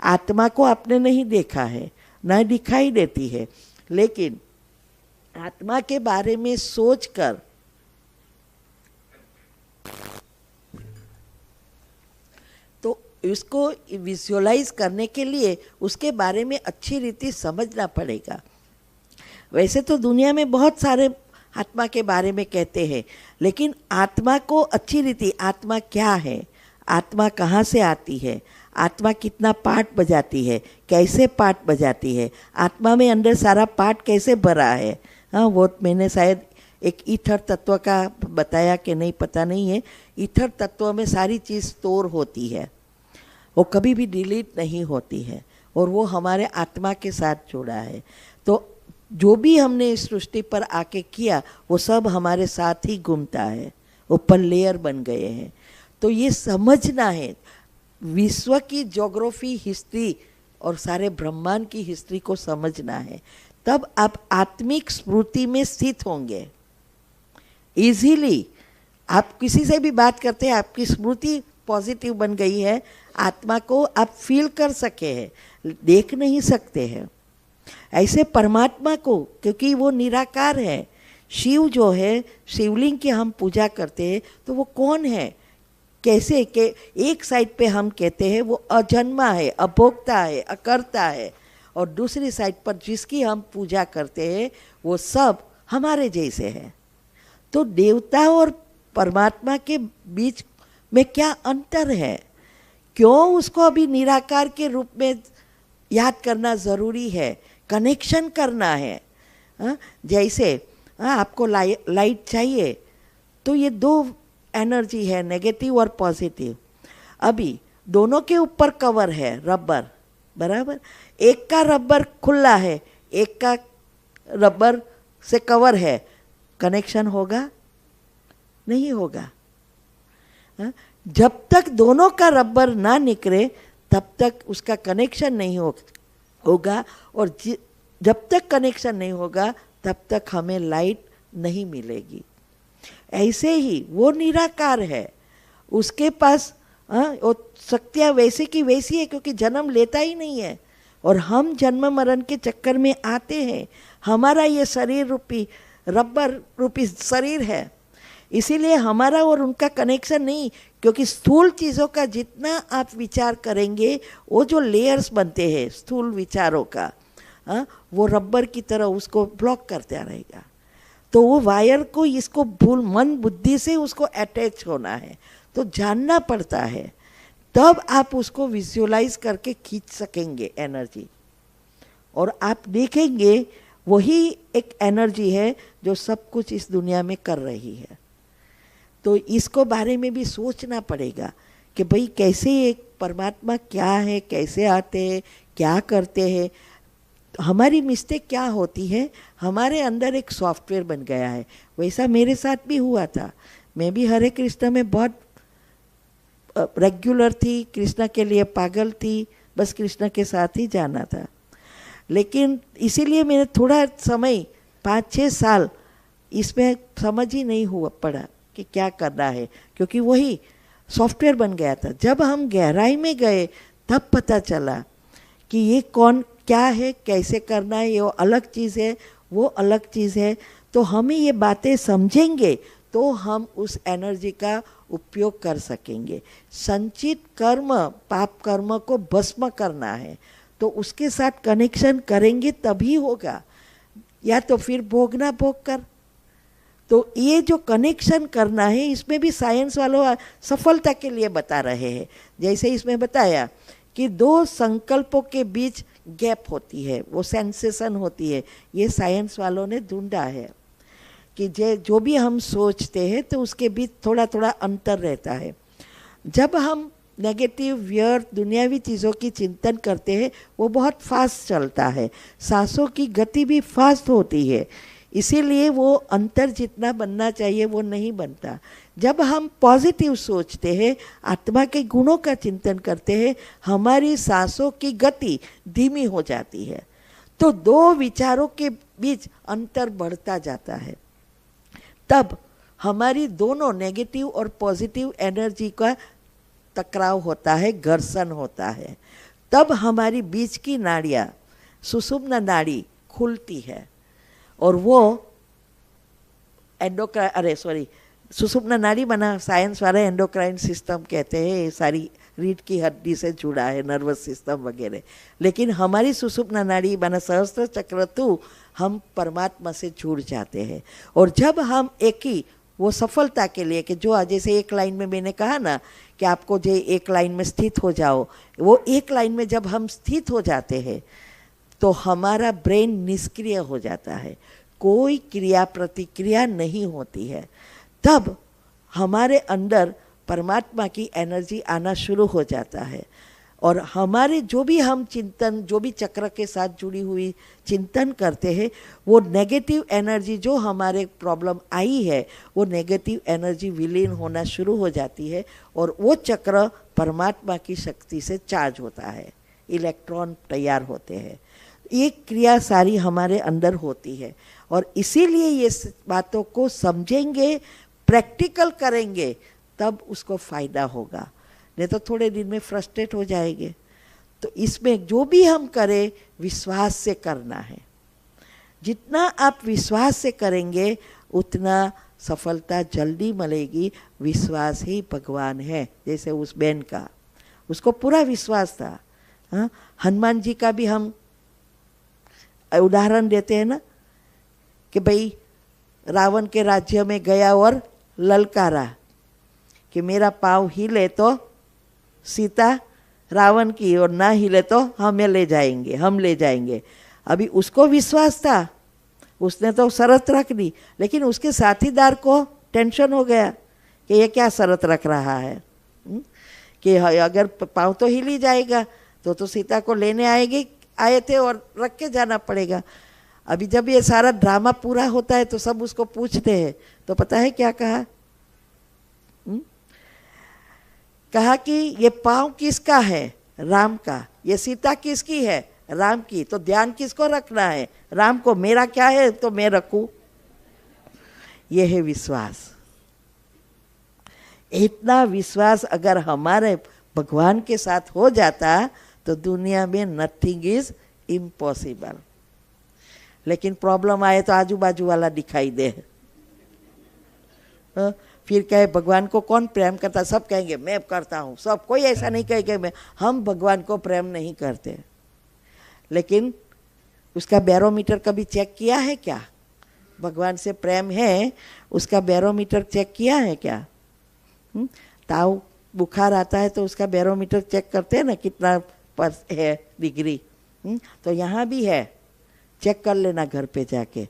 आत्मा को आपने नहीं देखा है, ना दिखाई देती है, लेकिन आत्मा के बारे में सोचकर तो इसको विजुअलाइज करने के लिए उसके बारे में अच्छी रीति समझना पड़ेगा। वैसे तो दुनिया में बहुत सारे आत्मा के बारे में कहते हैं, लेकिन आत्मा को अच्छी रीति, आत्मा क्या है, आत्मा कहाँ से आती है, आत्मा कितना पार्ट बजाती है, कैसे पार्ट बजाती है, आत्मा में अंदर सारा पार्ट कैसे भरा है। हाँ, वो मैंने शायद एक ईथर तत्व का बताया कि नहीं पता नहीं है। ईथर तत्व में सारी चीज़ स्टोर होती है, वो कभी भी डिलीट नहीं होती है, और वो हमारे आत्मा के साथ जुड़ा है। तो जो भी हमने इस सृष्टि पर आके किया वो सब हमारे साथ ही घूमता है, ऊपर लेयर बन गए हैं। तो ये समझना है, विश्व की ज्योग्राफी, हिस्ट्री और सारे ब्रह्मांड की हिस्ट्री को समझना है, तब आप आत्मिक स्मृति में स्थित होंगे इजीली। आप किसी से भी बात करते हैं, आपकी स्मृति पॉजिटिव बन गई है, आत्मा को आप फील कर सके हैं, देख नहीं सकते हैं। ऐसे परमात्मा को, क्योंकि वो निराकार है, शिव जो है, शिवलिंग की हम पूजा करते हैं, तो वो कौन है, कैसे के एक साइड पे हम कहते हैं वो अजन्मा है, अभोक्ता है, अकर्ता है, और दूसरी साइड पर जिसकी हम पूजा करते हैं वो सब हमारे जैसे हैं। तो देवता और परमात्मा के बीच में क्या अंतर है? क्यों उसको अभी निराकार के रूप में याद करना ज़रूरी है, कनेक्शन करना है? जैसे आपको लाइट चाहिए तो ये दो एनर्जी है, नेगेटिव और पॉजिटिव। अभी दोनों के ऊपर कवर है रबर, बराबर। एक का रबर खुला है, एक का रबर से कवर है, कनेक्शन होगा? नहीं होगा। जब तक दोनों का रबर ना निकले तब तक उसका कनेक्शन नहीं होगा, और जब तक कनेक्शन नहीं होगा तब तक हमें लाइट नहीं मिलेगी। ऐसे ही वो निराकार है, उसके पास वो शक्तियाँ वैसे की वैसी है, क्योंकि जन्म लेता ही नहीं है, और हम जन्म मरण के चक्कर में आते हैं। हमारा ये शरीर रूपी, रबर रूपी शरीर है, इसीलिए हमारा और उनका कनेक्शन नहीं। क्योंकि स्थूल चीज़ों का जितना आप विचार करेंगे, वो जो लेयर्स बनते हैं स्थूल विचारों का, वो रबर की तरह उसको ब्लॉक करता रहेगा। तो वो वायर को, इसको भूल मन बुद्धि से उसको अटैच होना है, तो जानना पड़ता है, तब आप उसको विजुअलाइज करके खींच सकेंगे एनर्जी, और आप देखेंगे वही एक एनर्जी है जो सब कुछ इस दुनिया में कर रही है। तो इसको बारे में भी सोचना पड़ेगा कि भाई कैसे एक परमात्मा क्या है, कैसे आते हैं, क्या करते हैं। हमारी मिस्टेक क्या होती है, हमारे अंदर एक सॉफ्टवेयर बन गया है। वैसा मेरे साथ भी हुआ था। मैं भी हरे कृष्ण में बहुत रेगुलर थी, कृष्णा के लिए पागल थी, बस कृष्णा के साथ ही जाना था। लेकिन इसीलिए मेरे थोड़ा समय 5-6 साल इसमें समझ ही नहीं हुआ पड़ा कि क्या करना है, क्योंकि वही सॉफ्टवेयर बन गया था। जब हम गहराई में गए तब पता चला कि ये कौन क्या है, कैसे करना है, ये अलग चीज़ है, वो अलग चीज़ है। तो हमें ये बातें समझेंगे तो हम उस एनर्जी का उपयोग कर सकेंगे। संचित कर्म, पाप कर्म को भस्म करना है, तो उसके साथ कनेक्शन करेंगे तभी होगा, या तो फिर भोगना भोग कर। तो ये जो कनेक्शन करना है, इसमें भी साइंस वालों सफलता के लिए बता रहे हैं। जैसे इसमें बताया कि 2 संकल्पों के बीच गैप होती है, वो सेंसेशन होती है। ये साइंस वालों ने ढूंढा है कि जो भी हम सोचते हैं तो उसके बीच थोड़ा थोड़ा अंतर रहता है। जब हम नेगेटिव, व्यर्थ, दुनियावी चीज़ों की चिंतन करते हैं, वो बहुत फास्ट चलता है, सांसों की गति भी फास्ट होती है, इसीलिए वो अंतर जितना बनना चाहिए वो नहीं बनता। जब हम पॉजिटिव सोचते हैं, आत्मा के गुणों का चिंतन करते हैं, हमारी सांसों की गति धीमी हो जाती है, तो 2 विचारों के बीच अंतर बढ़ता जाता है। तब हमारी दोनों नेगेटिव और पॉजिटिव एनर्जी का टकराव होता है, घर्षण होता है। तब हमारी बीच की नाड़ियाँ, सुषुम्ना नाड़ी खुलती है, और वो सुषुम्ना नाड़ी बना साइंस वाले एंडोक्राइन सिस्टम कहते हैं। ये सारी रीढ़ की हड्डी से जुड़ा है, नर्वस सिस्टम वगैरह। लेकिन हमारी सुषुम्ना नाड़ी बना सहस्त्र चक्र तो हम परमात्मा से जुड़ जाते हैं। और जब हम एक ही वो सफलता के लिए कि जो जैसे एक लाइन में मैंने कहा ना कि आपको जो एक लाइन में स्थित हो जाओ, वो एक लाइन में जब हम स्थित हो जाते हैं तो हमारा ब्रेन निष्क्रिय हो जाता है, कोई क्रिया प्रतिक्रिया नहीं होती है। तब हमारे अंदर परमात्मा की एनर्जी आना शुरू हो जाता है, और हमारे जो भी हम चिंतन, जो भी चक्र के साथ जुड़ी हुई चिंतन करते हैं, वो नेगेटिव एनर्जी जो हमारे प्रॉब्लम आई है, वो नेगेटिव एनर्जी विलीन होना शुरू हो जाती है, और वो चक्र परमात्मा की शक्ति से चार्ज होता है, इलेक्ट्रॉन तैयार होते हैं। ये क्रिया सारी हमारे अंदर होती है, और इसीलिए ये बातों को समझेंगे, प्रैक्टिकल करेंगे तब उसको फायदा होगा, नहीं तो थोड़े दिन में फ्रस्ट्रेट हो जाएंगे। तो इसमें जो भी हम करें विश्वास से करना है। जितना आप विश्वास से करेंगे उतना सफलता जल्दी मिलेगी। विश्वास ही भगवान है। जैसे उस बहन का, उसको पूरा विश्वास था। हाँ, हनुमान जी का भी हम उदाहरण देते हैं ना कि भाई रावण के राज्य में गया और ललकारा कि मेरा पाँव हिले तो सीता रावण की, और ना हिले तो हमें ले जाएंगे, हम ले जाएंगे। अभी उसको विश्वास था, उसने तो शर्त रख दी, लेकिन उसके साथीदार को टेंशन हो गया कि ये क्या शर्त रख रहा है कि अगर पाँव तो हिल ही जाएगा तो सीता को लेने आए थे और रख के जाना पड़ेगा। अभी जब ये सारा ड्रामा पूरा होता है तो सब उसको पूछते हैं, तो पता है क्या कहा? कहा कि ये पाँव किसका है? राम का। ये सीता किसकी है? राम की। तो ध्यान किसको रखना है? राम को। मेरा क्या है तो मैं रखूं। ये है विश्वास। इतना विश्वास अगर हमारे भगवान के साथ हो जाता तो दुनिया में नथिंग इज इम्पॉसिबल। लेकिन प्रॉब्लम आए तो आजू बाजू वाला दिखाई दे, फिर कहे भगवान को कौन प्रेम करता? सब कहेंगे मैं करता हूँ। सब कोई ऐसा नहीं कहेगा मैं, हम भगवान को प्रेम नहीं करते। लेकिन उसका बैरोमीटर कभी चेक किया है क्या? भगवान से प्रेम है उसका बैरोमीटर चेक किया है क्या? ताव बुखार आता है तो उसका बैरोमीटर चेक करते हैं ना, कितना पर है डिग्री। तो यहाँ भी है, चेक कर लेना घर पे जाके।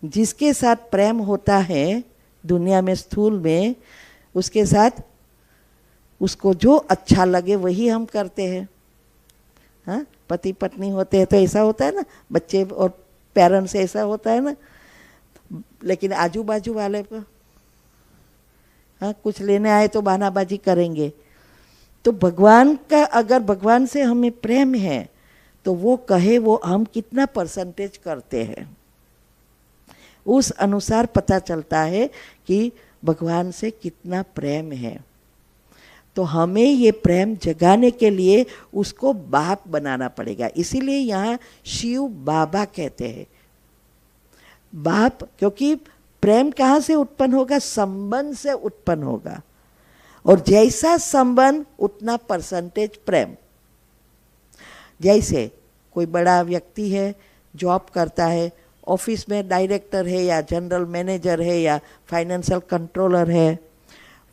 जिसके साथ प्रेम होता है दुनिया में स्थूल में, उसके साथ उसको जो अच्छा लगे वही हम करते हैं। हाँ, पति पत्नी होते हैं तो ऐसा होता है ना, बच्चे और पेरेंट्स से ऐसा होता है ना। लेकिन आजू बाजू वाले पर हाँ कुछ लेने आए तो बहानाबाजी करेंगे। तो भगवान का अगर भगवान से हमें प्रेम है तो वो कहे वो हम कितना परसेंटेज करते हैं, उस अनुसार पता चलता है कि भगवान से कितना प्रेम है। तो हमें ये प्रेम जगाने के लिए उसको बाप बनाना पड़ेगा। इसीलिए यहाँ शिव बाबा कहते हैं बाप, क्योंकि प्रेम कहाँ से उत्पन्न होगा? संबंध से उत्पन्न होगा। और जैसा संबंध उतना परसेंटेज प्रेम। जैसे कोई बड़ा व्यक्ति है, जॉब करता है, ऑफिस में डायरेक्टर है या जनरल मैनेजर है या फाइनेंशियल कंट्रोलर है,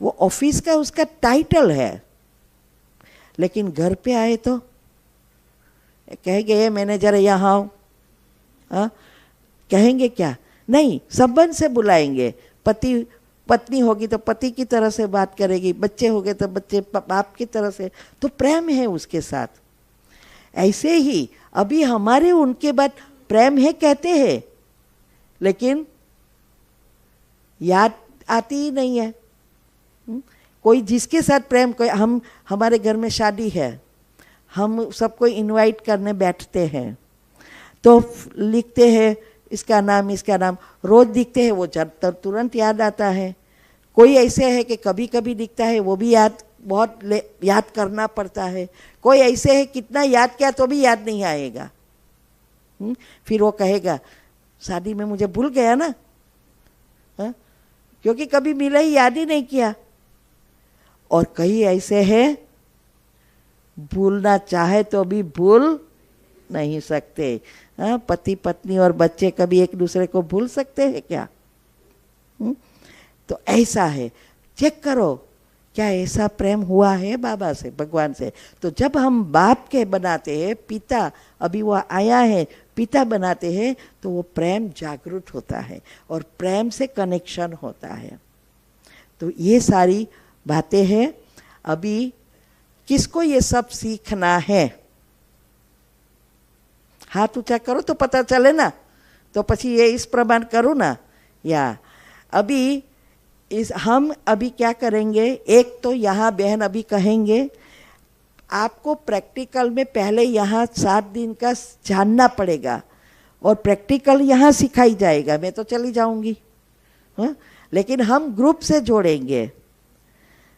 वो ऑफिस का उसका टाइटल है, लेकिन घर पे आए तो कहेंगे ये मैनेजर है यहाँ आओ। हाँ, कहेंगे क्या? नहीं, संबंध से बुलाएंगे। पति पत्नी होगी तो पति की तरह से बात करेगी, बच्चे हो गए तो बच्चे बाप की तरह से। तो प्रेम है उसके साथ। ऐसे ही अभी हमारे उनके बाद प्रेम है कहते हैं, लेकिन याद आती ही नहीं है। कोई जिसके साथ प्रेम, कोई हम हमारे घर में शादी है, हम सबको इनवाइट करने बैठते हैं तो लिखते हैं इसका नाम, रोज दिखते हैं वो तुरंत याद आता है। कोई ऐसे है कि कभी कभी दिखता है वो भी बहुत याद करना पड़ता है। कोई ऐसे है कितना याद किया तो भी याद नहीं आएगा। फिर वो कहेगा शादी में मुझे भूल गया ना, क्योंकि कभी मिला ही, याद ही नहीं किया। और कई ऐसे हैं भूलना चाहे तो भी भूल नहीं सकते। पति पत्नी और बच्चे कभी एक दूसरे को भूल सकते हैं क्या? तो ऐसा है, चेक करो क्या ऐसा प्रेम हुआ है बाबा से, भगवान से। तो जब हम बाप के बनाते हैं, पिता अभी वो आया है, पिता बनाते हैं, तो वो प्रेम जागृत होता है और प्रेम से कनेक्शन होता है। तो ये सारी बातें हैं। अभी किसको ये सब सीखना है? हाथ ऊंचा करो तो पता चले ना, तो पछी ये इस प्रमाण करो ना। या अभी हम अभी क्या करेंगे? एक तो यहाँ बहन अभी कहेंगे आपको प्रैक्टिकल में पहले यहाँ 7 दिन का जानना पड़ेगा और प्रैक्टिकल यहाँ सिखाई जाएगा। मैं तो चली जाऊंगी, हाँ, लेकिन हम ग्रुप से जोड़ेंगे,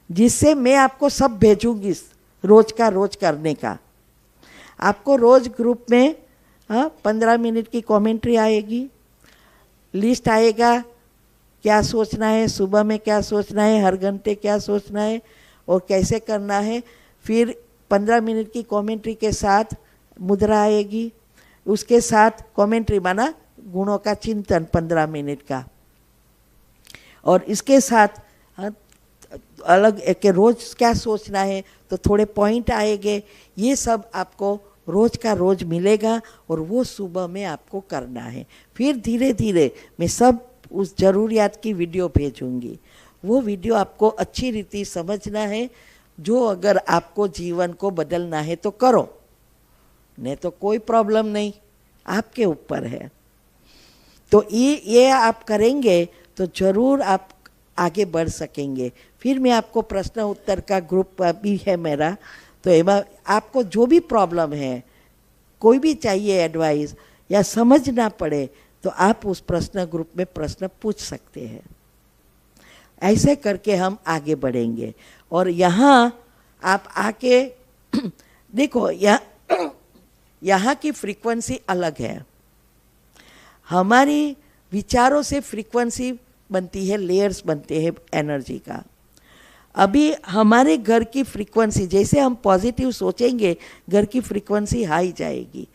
जिससे मैं आपको सब भेजूंगी रोज का रोज करने का। आपको रोज ग्रुप में 15 मिनट की कमेंट्री आएगी, लिस्ट आएगा क्या सोचना है, सुबह में क्या सोचना है, हर घंटे क्या सोचना है और कैसे करना है। फिर 15 मिनट की कमेंट्री के साथ मुद्रा आएगी, उसके साथ कमेंट्री माना गुणों का चिंतन 15 मिनट का, और इसके साथ अलग एक रोज क्या सोचना है तो थोड़े पॉइंट आएंगे। ये सब आपको रोज का रोज मिलेगा और वो सुबह में आपको करना है। फिर धीरे धीरे मैं सब उस ज़रूरियात की वीडियो भेजूंगी। वो वीडियो आपको अच्छी रीति समझना है। जो अगर आपको जीवन को बदलना है तो करो, नहीं तो कोई प्रॉब्लम नहीं, आपके ऊपर है। तो ये आप करेंगे तो ज़रूर आप आगे बढ़ सकेंगे। फिर मैं आपको प्रश्न उत्तर का ग्रुप भी है मेरा, तो एमा आपको जो भी प्रॉब्लम है, कोई भी चाहिए एडवाइस या समझ ना पड़े तो आप उस प्रश्न ग्रुप में प्रश्न पूछ सकते हैं। ऐसे करके हम आगे बढ़ेंगे। और यहाँ आप आके देखो, यहाँ की फ्रीक्वेंसी अलग है। हमारी विचारों से फ्रीक्वेंसी बनती है, लेयर्स बनते हैं एनर्जी का। अभी हमारे घर की फ्रीक्वेंसी, जैसे हम पॉजिटिव सोचेंगे घर की फ्रीक्वेंसी हाई जाएगी।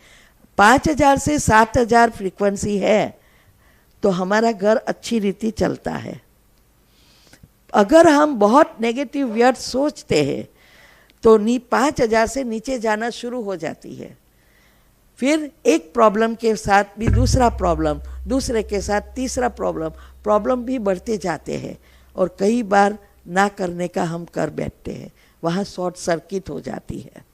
5000 से 7000 फ्रीक्वेंसी है तो हमारा घर अच्छी रीति चलता है। अगर हम बहुत नेगेटिव व्यर्थ सोचते हैं तो 5000 से नीचे जाना शुरू हो जाती है। फिर एक प्रॉब्लम के साथ भी दूसरा प्रॉब्लम, दूसरे के साथ तीसरा प्रॉब्लम भी बढ़ते जाते हैं और कई बार ना करने का हम कर बैठते हैं, वहाँ शॉर्ट सर्किट हो जाती है।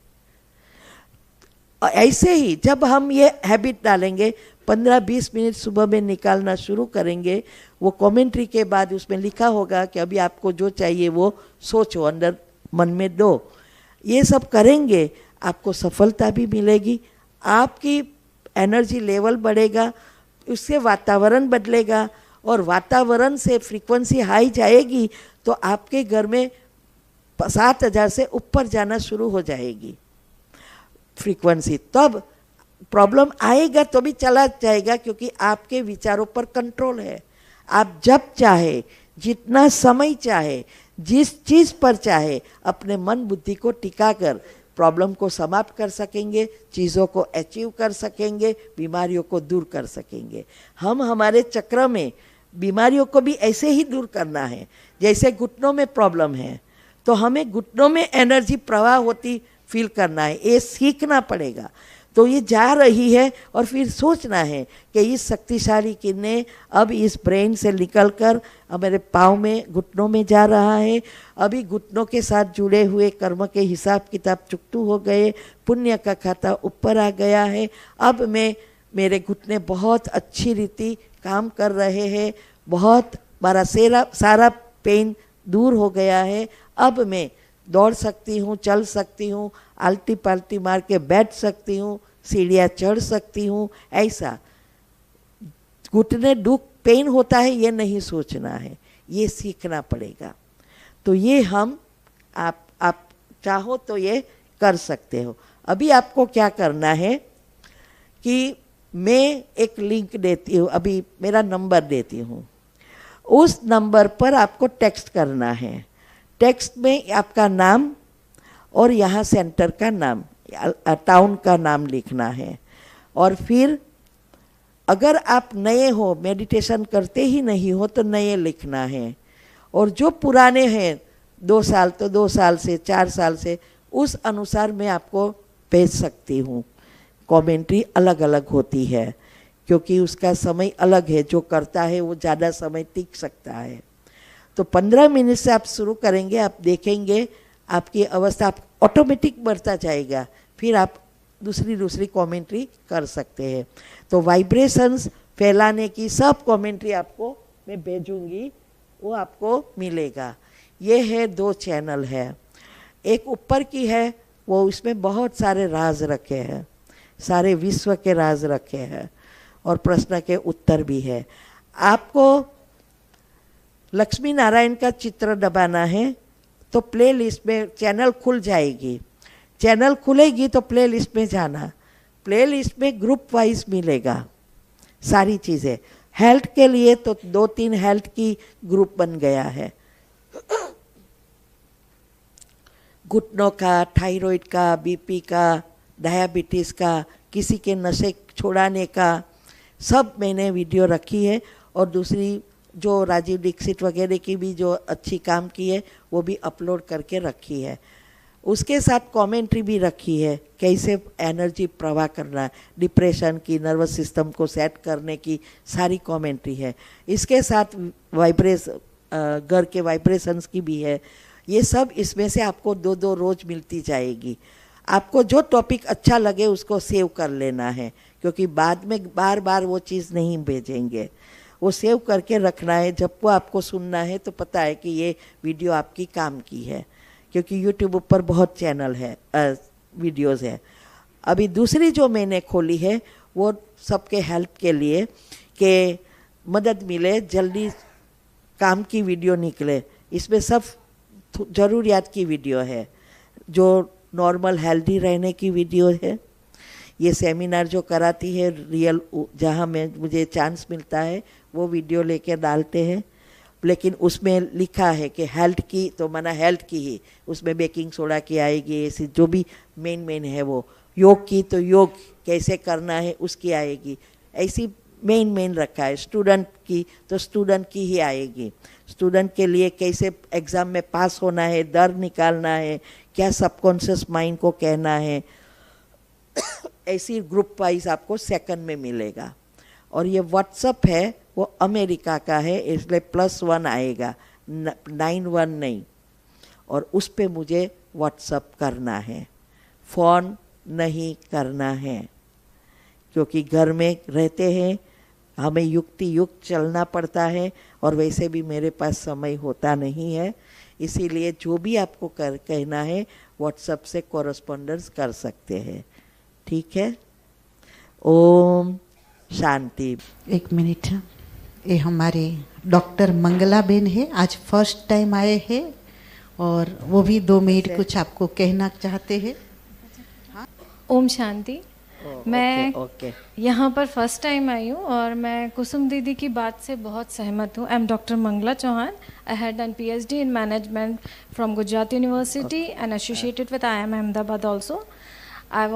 ऐसे ही जब हम ये हैबिट डालेंगे, 15-20 मिनट सुबह में निकालना शुरू करेंगे, वो कमेंट्री के बाद उसमें लिखा होगा कि अभी आपको जो चाहिए वो सोचो, अंदर मन में दो। ये सब करेंगे, आपको सफलता भी मिलेगी, आपकी एनर्जी लेवल बढ़ेगा, उससे वातावरण बदलेगा और वातावरण से फ्रीक्वेंसी हाई जाएगी तो आपके घर में 7000 से ऊपर जाना शुरू हो जाएगी फ्रीक्वेंसी। तब प्रॉब्लम आएगा तो भी चला जाएगा, क्योंकि आपके विचारों पर कंट्रोल है। आप जब चाहे, जितना समय चाहे, जिस चीज़ पर चाहे अपने मन बुद्धि को टिका कर प्रॉब्लम को समाप्त कर सकेंगे, चीज़ों को अचीव कर सकेंगे, बीमारियों को दूर कर सकेंगे। हम हमारे चक्र में बीमारियों को भी ऐसे ही दूर करना है। जैसे घुटनों में प्रॉब्लम है तो हमें घुटनों में एनर्जी प्रवाह होती फील करना है, ये सीखना पड़ेगा। तो ये जा रही है और फिर सोचना है कि इस शक्तिशाली किरणें अब इस ब्रेन से निकलकर हमारे पाँव में, घुटनों में जा रहा है। अभी घुटनों के साथ जुड़े हुए कर्म के हिसाब किताब चुकतू हो गए, पुण्य का खाता ऊपर आ गया है। अब मेरे घुटने बहुत अच्छी रीति काम कर रहे हैं, बहुत हमारा सारा पेन दूर हो गया है। अब मैं दौड़ सकती हूँ, चल सकती हूँ, आलटी पालटी मार के बैठ सकती हूँ, सीढ़ियाँ चढ़ सकती हूँ। ऐसा घुटने दुख पेन होता है ये नहीं सोचना है, ये सीखना पड़ेगा। तो ये हम आप चाहो तो ये कर सकते हो। अभी आपको क्या करना है कि मैं एक लिंक देती हूँ, अभी मेरा नंबर देती हूँ, उस नंबर पर आपको टेक्स्ट करना है। टेक्स्ट में आपका नाम और यहाँ सेंटर का नाम, टाउन का नाम लिखना है। और फिर अगर आप नए हो, मेडिटेशन करते ही नहीं हो तो नए लिखना है। और जो पुराने हैं 2 साल तो 2 साल से, 4 साल से, उस अनुसार मैं आपको भेज सकती हूँ। कमेंट्री अलग अलग होती है क्योंकि उसका समय अलग है, जो करता है वो ज़्यादा समय टिक सकता है। तो 15 मिनट से आप शुरू करेंगे, आप देखेंगे आपकी अवस्था आप ऑटोमेटिक बढ़ता जाएगा। फिर आप दूसरी कमेंट्री कर सकते हैं। तो वाइब्रेशंस फैलाने की सब कमेंट्री आपको मैं भेजूंगी, वो आपको मिलेगा। ये है 2 चैनल है, एक ऊपर की है, वो उसमें बहुत सारे राज रखे हैं, सारे विश्व के राज रखे हैं और प्रश्न के उत्तर भी है। आपको लक्ष्मी नारायण का चित्र दबाना है तो प्ले लिस्ट में चैनल खुल जाएगी, चैनल खुलेगी तो प्ले लिस्ट में जाना, प्ले लिस्ट में ग्रुप वाइज मिलेगा सारी चीज़ें। हेल्थ के लिए तो 2-3 हेल्थ की ग्रुप बन गया है, घुटनों का, थायराइड का, बीपी का, डायबिटीज़ का, किसी के नशे छुड़ाने का, सब मैंने वीडियो रखी है। और दूसरी जो राजीव दीक्षित वगैरह की भी जो अच्छी काम की है वो भी अपलोड करके रखी है। उसके साथ कमेंट्री भी रखी है, कैसे एनर्जी प्रवाह करना है, डिप्रेशन की, नर्वस सिस्टम को सेट करने की सारी कमेंट्री है। इसके साथ घर के वाइब्रेशंस की भी है। ये सब इसमें से आपको 2-2 रोज मिलती जाएगी। आपको जो टॉपिक अच्छा लगे उसको सेव कर लेना है, क्योंकि बाद में बार बार वो चीज़ नहीं भेजेंगे, वो सेव करके रखना है। जब वो आपको सुनना है तो पता है कि ये वीडियो आपकी काम की है, क्योंकि यूट्यूब पर बहुत चैनल है, वीडियोस है। अभी दूसरी जो मैंने खोली है वो सबके हेल्प के लिए, कि मदद मिले, जल्दी काम की वीडियो निकले। इसमें सब ज़रूरियात की वीडियो है, जो नॉर्मल हेल्दी रहने की वीडियो है। ये सेमिनार जो कराती है रियल, जहाँ मुझे चांस मिलता है वो वीडियो लेके डालते हैं, लेकिन उसमें लिखा है कि हेल्थ की, तो माना हेल्थ की ही, उसमें बेकिंग सोडा की आएगी, ऐसी जो भी मेन है वो। योग की तो योग कैसे करना है उसकी आएगी, ऐसी मेन रखा है। स्टूडेंट की तो स्टूडेंट की ही आएगी, स्टूडेंट के लिए कैसे एग्ज़ाम में पास होना है, डर निकालना है, क्या सबकॉन्शियस माइंड को कहना है, ऐसी ग्रुप वाइज आपको सेकंड में मिलेगा। और ये व्हाट्सअप है वो अमेरिका का है, इसलिए +1 आएगा, 91 नहीं। और उस पे मुझे व्हाट्सअप करना है, फ़ोन नहीं करना है, क्योंकि घर में रहते हैं, हमें युक्त चलना पड़ता है, और वैसे भी मेरे पास समय होता नहीं है। इसीलिए जो भी आपको कहना है व्हाट्सएप से कॉरेस्पॉन्डेंस कर सकते हैं, ठीक है। ओम शांति। एक मिनट, ये हमारे डॉक्टर मंगला बेन है, आज फर्स्ट टाइम आए हैं और वो भी 2 मिनट कुछ आपको कहना चाहते हैं। ओम शांति। मैं यहाँ पर फर्स्ट टाइम आई हूँ और मैं कुसुम दीदी की बात से बहुत सहमत हूँ। I am doctor Mangala Chauhan. I had done PhD in management from Gujarat University and associated with IIM Ahmedabad also. I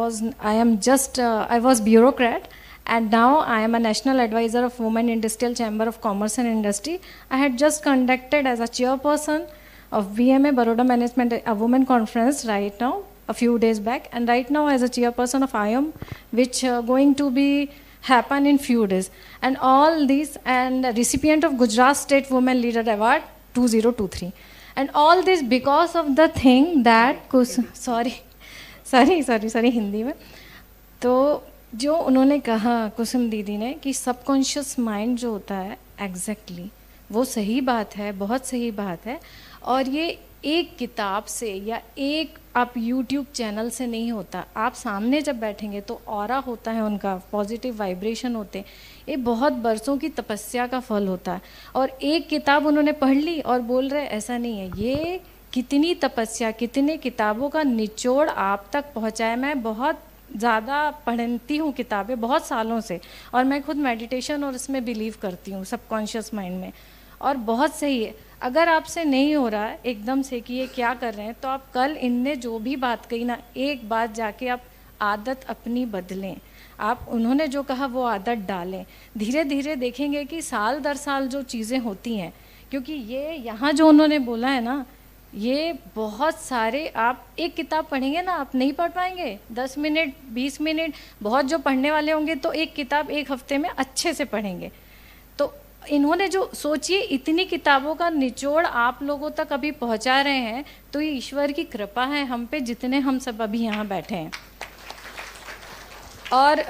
was bureaucrat and now I am a national advisor of Women Industrial Chamber of Commerce and Industry. I had just conducted as a chairperson of BMA Baroda Management, a women conference right now, a few days back, and right now as a chairperson of IIM, which going to be happen in few days. And all these, and recipient of Gujarat State Women Leader Award 2023. And all this because of the thing that sorry Hindi में। तो जो उन्होंने कहा कुसुम दीदी ने कि सबकॉन्शियस माइंड जो होता है, एग्जैक्टली वो सही बात है, बहुत सही बात है। और ये एक किताब से या एक आप YouTube चैनल से नहीं होता, आप सामने जब बैठेंगे तो ऑरा होता है उनका, पॉजिटिव वाइब्रेशन होते हैं, ये बहुत बरसों की तपस्या का फल होता है। और एक किताब उन्होंने पढ़ ली और बोल रहे ऐसा नहीं है, ये कितनी तपस्या, कितने किताबों का निचोड़ आप तक पहुँचाया। मैं बहुत ज़्यादा पढ़ती हूँ किताबें बहुत सालों से, और मैं खुद मेडिटेशन और इसमें बिलीव करती हूँ, सबकॉन्शियस माइंड में, और बहुत सही है। अगर आपसे नहीं हो रहा है एकदम से कि ये क्या कर रहे हैं, तो आप कल इनने जो भी बात कही ना, एक बात जाके आप आदत अपनी बदलें, आप उन्होंने जो कहा वो आदत डालें। धीरे धीरे देखेंगे कि साल दर साल जो चीज़ें होती हैं, क्योंकि ये यहाँ जो उन्होंने बोला है ना, ये बहुत सारे, आप एक किताब पढ़ेंगे ना, आप नहीं पढ़ पाएंगे 10 मिनट 20 मिनट, बहुत जो पढ़ने वाले होंगे तो एक किताब एक हफ्ते में अच्छे से पढ़ेंगे। तो इन्होंने जो सोचिए इतनी किताबों का निचोड़ आप लोगों तक अभी पहुंचा रहे हैं, तो ये ईश्वर की कृपा है हम पे, जितने हम सब अभी यहाँ बैठे हैं। और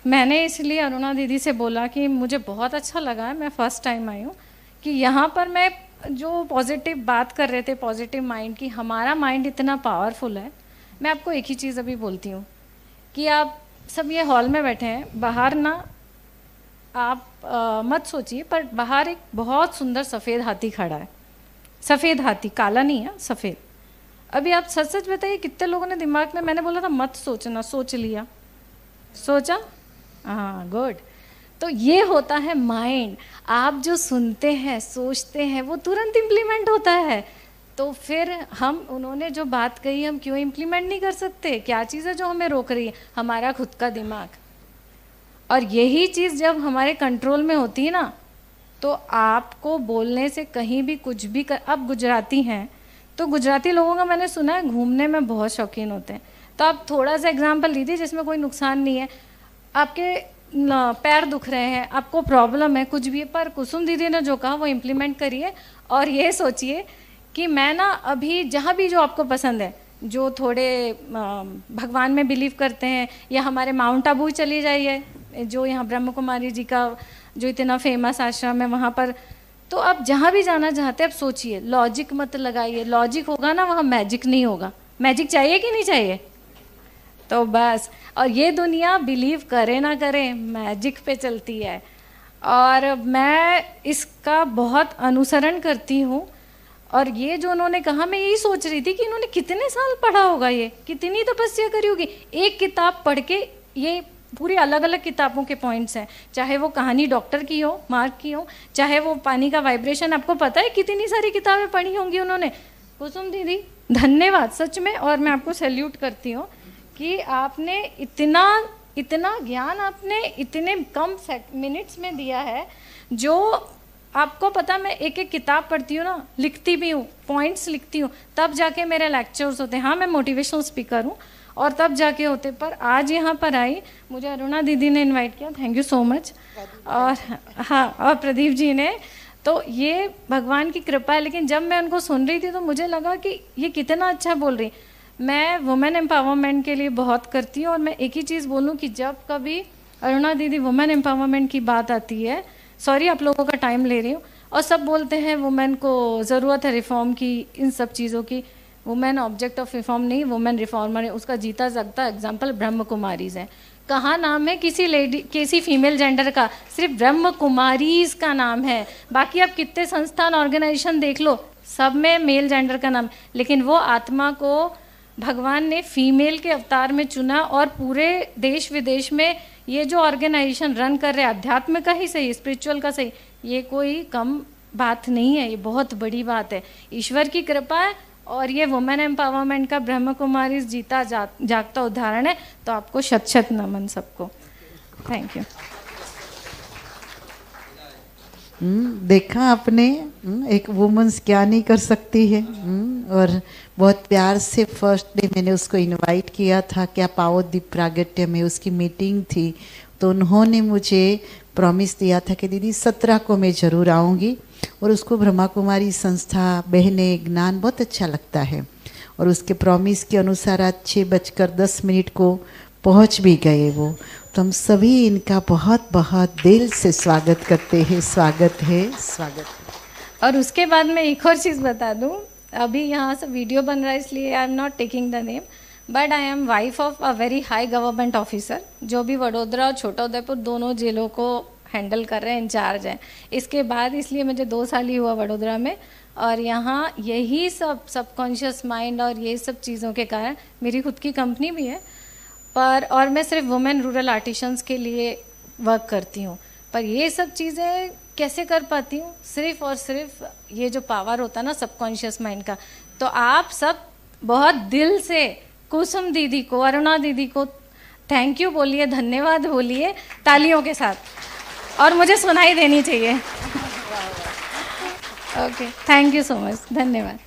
मैंने इसलिए अरुणा दीदी से बोला कि मुझे बहुत अच्छा लगा है, मैं फर्स्ट टाइम आई हूँ, कि यहाँ पर मैं जो पॉजिटिव बात कर रहे थे, पॉजिटिव माइंड की, हमारा माइंड इतना पावरफुल है। मैं आपको एक ही चीज़ अभी बोलती हूँ कि आप सब ये हॉल में बैठे हैं, बाहर ना आप मत सोचिए, पर बाहर एक बहुत सुंदर सफ़ेद हाथी खड़ा है। सफ़ेद हाथी, काला नहीं है, सफ़ेद। अभी आप सच सच बताइए कितने लोगों ने दिमाग में, मैंने बोला था मत सोचना, सोच लिया, सोचा? हाँ, गुड। तो ये होता है माइंड। आप जो सुनते हैं, सोचते हैं, वो तुरंत इम्प्लीमेंट होता है। तो फिर हम, उन्होंने जो बात कही, हम क्यों इम्प्लीमेंट नहीं कर सकते? क्या चीज़ है जो हमें रोक रही है? हमारा खुद का दिमाग। और यही चीज़ जब हमारे कंट्रोल में होती है ना, तो आपको बोलने से कहीं भी कुछ भी कर। अब गुजराती हैं, तो गुजराती लोगों का मैंने सुना है घूमने में बहुत शौकीन होते हैं। तो आप थोड़ा सा एग्जाम्पल लीजिए जिसमें कोई नुकसान नहीं है। आपके पैर दुख रहे हैं, आपको प्रॉब्लम है, कुछ भी है, पर कुसुम दीदी ने जो कहा वो इम्प्लीमेंट करिए। और ये सोचिए कि मैं ना अभी जहाँ भी जो आपको पसंद है, जो थोड़े भगवान में बिलीव करते हैं, या हमारे माउंट आबू चली जाइए, जो यहाँ ब्रह्म कुमारी जी का जो इतना फेमस आश्रम है वहाँ पर। तो आप जहाँ भी जाना चाहते हैं, आप सोचिए, लॉजिक मत लगाइए। लॉजिक होगा ना, वहाँ मैजिक नहीं होगा। मैजिक चाहिए कि नहीं चाहिए? तो बस, और ये दुनिया बिलीव करे ना करे, मैजिक पे चलती है। और मैं इसका बहुत अनुसरण करती हूँ। और ये जो उन्होंने कहा, मैं यही सोच रही थी कि इन्होंने कितने साल पढ़ा होगा, ये कितनी तपस्या करी होगी। एक किताब पढ़ के, ये पूरी अलग अलग किताबों के पॉइंट्स हैं, चाहे वो कहानी डॉक्टर की हो, मार्क की हो, चाहे वो पानी का वाइब्रेशन। आपको पता है कितनी सारी किताबें पढ़ी होंगी उन्होंने। कुसुम दीदी, धन्यवाद सच में। और मैं आपको सैल्यूट करती हूँ कि आपने इतना ज्ञान आपने इतने कम मिनट्स में दिया है। जो आपको पता, मैं एक एक किताब पढ़ती हूँ ना, लिखती भी हूँ, पॉइंट्स लिखती हूँ, तब जाके मेरे लेक्चर्स होते हैं। हाँ, मैं मोटिवेशनल स्पीकर हूँ, और तब जाके होते। पर आज यहाँ पर आई, मुझे अरुणा दीदी ने इनवाइट किया, थैंक यू सो मच। और हाँ, और प्रदीप जी ने। तो ये भगवान की कृपा है। लेकिन जब मैं उनको सुन रही थी तो मुझे लगा कि ये कितना अच्छा बोल रही। मैं वुमेन एम्पावरमेंट के लिए बहुत करती हूँ। और मैं एक ही चीज़ बोलूँ कि जब कभी अरुणा दीदी वुमेन एम्पावरमेंट की बात आती है, सॉरी आप लोगों का टाइम ले रही हूँ, और सब बोलते हैं वुमेन को ज़रूरत है रिफॉर्म की, इन सब चीज़ों की। वुमेन ऑब्जेक्ट ऑफ रिफॉर्म नहीं, वुमेन रिफॉर्मर है। उसका जीता जागता एग्जाम्पल ब्रह्म कुमारीज है। कहाँ नाम है किसी लेडी, किसी फीमेल जेंडर का? सिर्फ ब्रह्म कुमारीज का नाम है। बाकी आप कितने संस्थान, ऑर्गेनाइजेशन देख लो, सब में मेल जेंडर का नाम। लेकिन वो आत्मा को भगवान ने फीमेल के अवतार में चुना। और पूरे देश विदेश में ये जो ऑर्गेनाइजेशन रन कर रहे हैं, अध्यात्म का ही सही, स्पिरिचुअल का सही, ये कोई कम बात नहीं है, ये बहुत बड़ी बात है, ईश्वर की कृपा है। और ये वुमेन एम्पावरमेंट का ब्रह्म कुमारी जीता जागता उदाहरण है। तो आपको शत शत नमन सबको, थैंक यू। देखा आपने, एक वुमेन्स क्या नहीं कर सकती है। और बहुत प्यार से फर्स्ट डे मैंने उसको इनवाइट किया था कि आप आओ दीप प्रागट्य में, उसकी मीटिंग थी। तो उन्होंने मुझे प्रॉमिस दिया था कि दीदी 17 को मैं ज़रूर आऊँगी। और उसको ब्रह्मा कुमारी संस्था, बहने, ज्ञान बहुत अच्छा लगता है। और उसके प्रॉमिस के अनुसार आज 6:10 को पहुँच भी गए वो। तो हम सभी इनका बहुत बहुत दिल से स्वागत करते हैं। स्वागत है, स्वागत। और उसके बाद मैं एक और चीज़ बता दूं, अभी यहाँ से वीडियो बन रहा है इसलिए I am not taking the name, but I am wife of a very high government officer, जो भी वडोदरा और छोटा उदयपुर दोनों जेलों को हैंडल कर रहे हैं, इंचार्ज हैं। इसके बाद इसलिए मुझे 2 साल ही हुआ वडोदरा में। और यहाँ यही सब सबकॉन्शियस माइंड और ये सब चीज़ों के कारण मेरी खुद की कंपनी भी है, पर और मैं सिर्फ वुमेन रूरल आर्टिशंस के लिए वर्क करती हूँ। पर ये सब चीज़ें कैसे कर पाती हूँ? सिर्फ और सिर्फ ये जो पावर होता है ना सबकॉन्शियस माइंड का। तो आप सब बहुत दिल से कुसुम दीदी को, अरुणा दीदी को थैंक यू बोलिए, धन्यवाद बोलिए तालियों के साथ, और मुझे सुनाई देनी चाहिए। Okay, thank you so much, धन्यवाद।